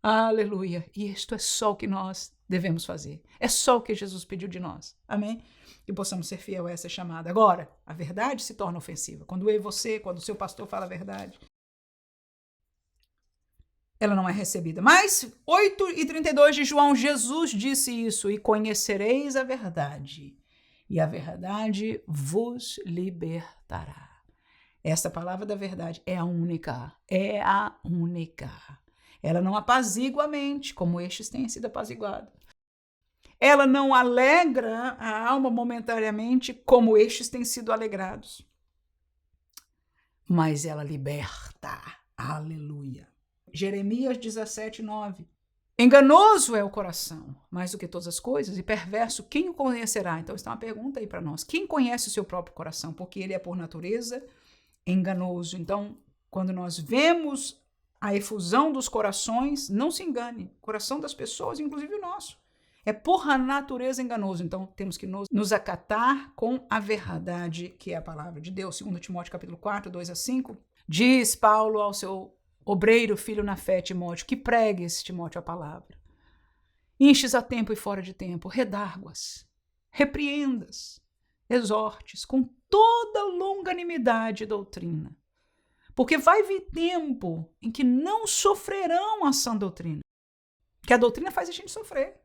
[SPEAKER 1] Aleluia. E isto é só o que nós devemos fazer. É só o que Jesus pediu de nós. Amém? Que possamos ser fiel a essa chamada. Agora, a verdade se torna ofensiva. Quando eu e você, quando o seu pastor fala a verdade, ela não é recebida. Mas, 8:32 de João, Jesus disse isso: e conhecereis a verdade, e a verdade vos libertará. Esta palavra da verdade é a única. É a única. Ela não apazigua a mente, como estes têm sido apaziguados. Ela não alegra a alma momentaneamente, como estes têm sido alegrados. Mas ela liberta. Aleluia. Jeremias 17:9. Enganoso é o coração, mais do que todas as coisas, e perverso, quem o conhecerá? Então, está uma pergunta aí para nós. Quem conhece o seu próprio coração? Porque ele é, por natureza, enganoso. Então, quando nós vemos a efusão dos corações, não se engane. O coração das pessoas, inclusive o nosso, é por natureza enganoso. Então, temos que nos acatar com a verdade, que é a palavra de Deus. 2 Timóteo capítulo 4, 2-5, diz Paulo ao seu obreiro, filho na fé, Timóteo, que pregues, Timóteo, a palavra. Enches a tempo e fora de tempo, redarguas, repreendas, exortes, com toda longanimidade e doutrina. Porque vai vir tempo em que não sofrerão a sã doutrina. Que a doutrina faz a gente sofrer.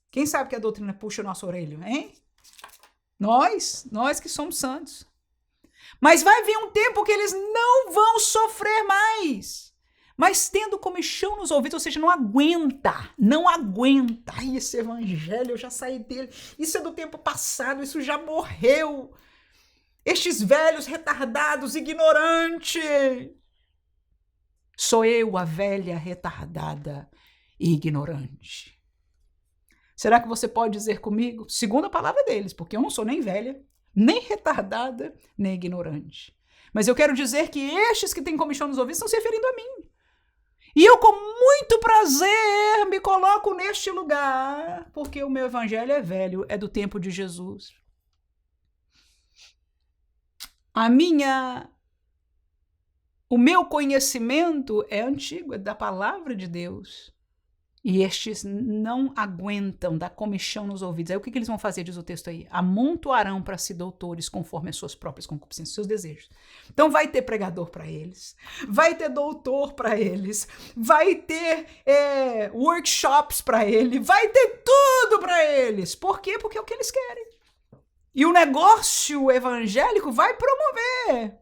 [SPEAKER 1] Quem sabe que a doutrina puxa o nosso orelho, hein? Nós que somos santos. Mas vai vir um tempo que eles não vão sofrer mais. Mas tendo comichão nos ouvidos, ou seja, não aguenta. Ai, esse evangelho, eu já saí dele. Isso é do tempo passado, isso já morreu. Estes velhos retardados, ignorantes. Sou eu, a velha retardada e ignorante. Será que você pode dizer comigo, segundo a palavra deles, porque eu não sou nem velha, nem retardada, nem ignorante. Mas eu quero dizer que estes que têm comichão nos ouvidos estão se referindo a mim. E eu, com muito prazer, me coloco neste lugar, porque o meu evangelho é velho, é do tempo de Jesus. O meu conhecimento é antigo, é da palavra de Deus. E estes não aguentam, dá comichão nos ouvidos. Aí o que eles vão fazer, diz o texto aí? Amontoarão para si doutores conforme as suas próprias concupiscências, seus desejos. Então vai ter pregador para eles, vai ter doutor para eles, vai ter workshops para ele, vai ter tudo para eles. Por quê? Porque é o que eles querem. E o negócio evangélico vai promover,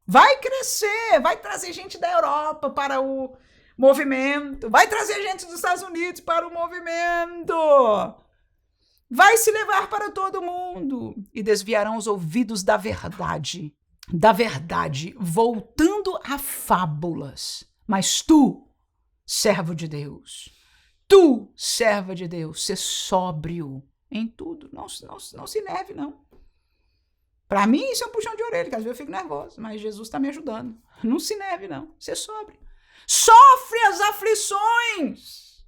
[SPEAKER 1] vai crescer, vai trazer gente da Europa para o movimento, vai trazer gente dos Estados Unidos para o movimento, vai se levar para todo mundo e desviarão os ouvidos da verdade, voltando a fábulas. Mas tu, servo de Deus, ser sóbrio em tudo, não se nerve não. Para mim isso é um puxão de orelha, que às vezes eu fico nervosa, mas Jesus está me ajudando. Não se nerve não, ser sóbrio. Sofre as aflições.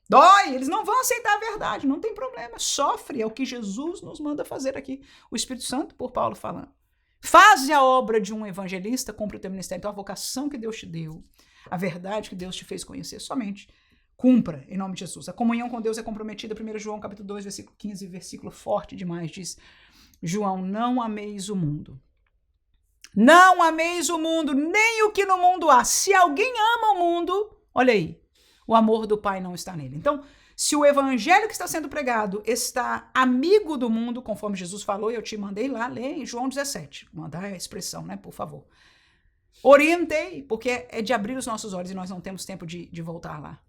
[SPEAKER 1] Dói, eles não vão aceitar a verdade, não tem problema. Sofre, é o que Jesus nos manda fazer aqui. O Espírito Santo, por Paulo falando. Faze a obra de um evangelista, cumpre o teu ministério. Então a vocação que Deus te deu, a verdade que Deus te fez conhecer, somente cumpra, em nome de Jesus. A comunhão com Deus é comprometida. 1 João capítulo 2, versículo 15, versículo forte demais, diz: João, não ameis o mundo. Não ameis o mundo, nem o que no mundo há. Se alguém ama o mundo, olha aí, o amor do Pai não está nele. Então, se o evangelho que está sendo pregado está amigo do mundo, conforme Jesus falou, eu te mandei lá ler em João 17. Mandar a expressão, né, por favor. Orientei, porque é de abrir os nossos olhos e nós não temos tempo de voltar lá.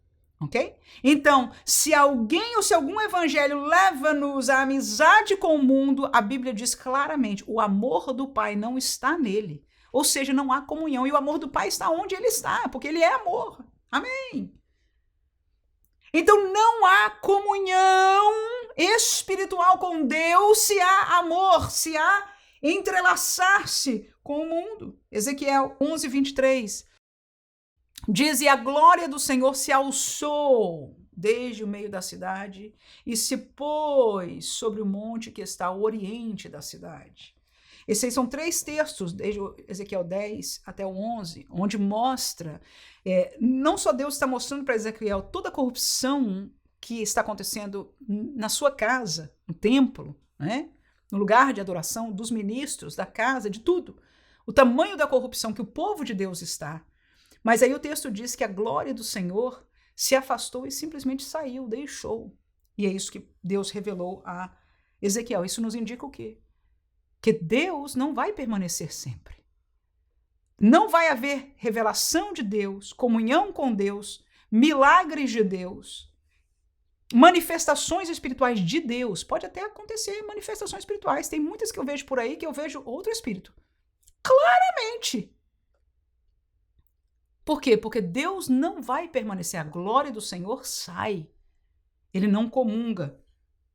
[SPEAKER 1] Ok? Então, se alguém ou se algum evangelho leva-nos à amizade com o mundo, a Bíblia diz claramente, o amor do Pai não está nele. Ou seja, não há comunhão. E o amor do Pai está onde ele está, porque ele é amor. Amém? Então, não há comunhão espiritual com Deus se há amor, se há entrelaçar-se com o mundo. Ezequiel 11, 23. Diz, e a glória do Senhor se alçou desde o meio da cidade e se pôs sobre o monte que está ao oriente da cidade. Esses são 3 textos, desde Ezequiel 10 até o 11, onde mostra, não só Deus está mostrando para Ezequiel toda a corrupção que está acontecendo na sua casa, no templo, né? No lugar de adoração dos ministros, da casa, de tudo. O tamanho da corrupção que o povo de Deus está. Mas aí o texto diz que a glória do Senhor se afastou e simplesmente saiu, deixou. E é isso que Deus revelou a Ezequiel. Isso nos indica o quê? Que Deus não vai permanecer sempre. Não vai haver revelação de Deus, comunhão com Deus, milagres de Deus, manifestações espirituais de Deus. Pode até acontecer manifestações espirituais. Tem muitas que eu vejo por aí que eu vejo outro espírito. Claramente. Por quê? Porque Deus não vai permanecer. A glória do Senhor sai. Ele não comunga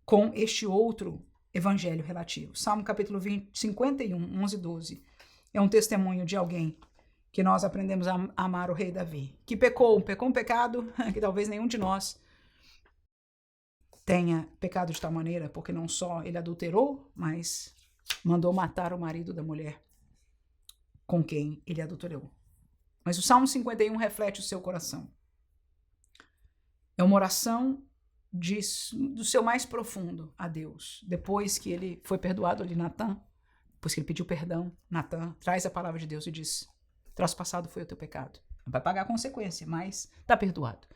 [SPEAKER 1] com este outro evangelho relativo. Salmo capítulo 51, 11 e 12. É um testemunho de alguém que nós aprendemos a amar o rei Davi. Que pecou um pecado que talvez nenhum de nós tenha pecado de tal maneira, porque não só ele adulterou, mas mandou matar o marido da mulher com quem ele adulterou. Mas o Salmo 51 reflete o seu coração. É uma oração do seu mais profundo a Deus. Depois que ele foi perdoado ali, Natã, depois que ele pediu perdão, Natã traz a palavra de Deus e diz, traspassado foi o teu pecado. Vai pagar a consequência, mas está perdoado.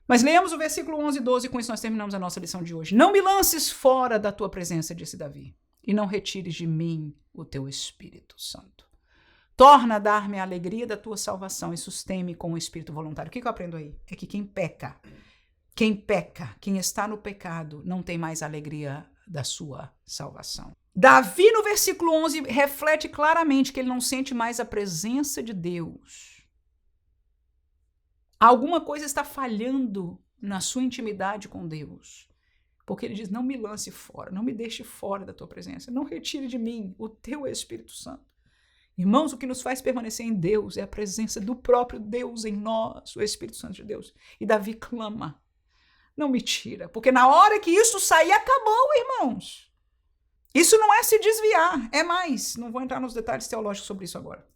[SPEAKER 1] Mas leamos o versículo 11 e 12 e com isso nós terminamos a nossa lição de hoje. Não me lances fora da tua presença, disse Davi, e não retires de mim o teu Espírito Santo. Torna a dar-me a alegria da tua salvação e sustém-me com o espírito voluntário. O que eu aprendo aí? É que quem peca, quem está no pecado, não tem mais a alegria da sua salvação. Davi, no versículo 11, reflete claramente que ele não sente mais a presença de Deus. Alguma coisa está falhando na sua intimidade com Deus. Porque ele diz, não me lance fora, não me deixe fora da tua presença, não retire de mim o teu Espírito Santo. Irmãos, o que nos faz permanecer em Deus é a presença do próprio Deus em nós, o Espírito Santo de Deus. E Davi clama, não me tira, porque na hora que isso sair, acabou, irmãos. Isso não é se desviar, é mais. Não vou entrar nos detalhes teológicos sobre isso agora.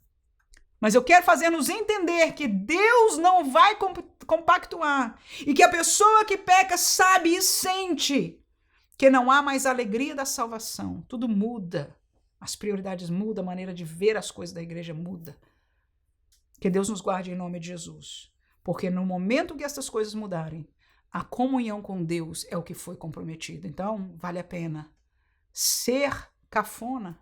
[SPEAKER 1] Mas eu quero fazer-nos entender que Deus não vai compactuar e que a pessoa que peca sabe e sente que não há mais alegria da salvação. Tudo muda. As prioridades mudam, a maneira de ver as coisas da igreja muda. Que Deus nos guarde em nome de Jesus. Porque no momento que essas coisas mudarem, a comunhão com Deus é o que foi comprometido. Então, vale a pena ser cafona,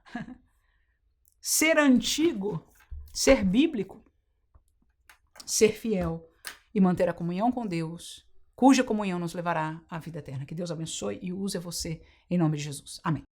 [SPEAKER 1] ser antigo, ser bíblico, ser fiel e manter a comunhão com Deus, cuja comunhão nos levará à vida eterna. Que Deus abençoe e use você em nome de Jesus. Amém.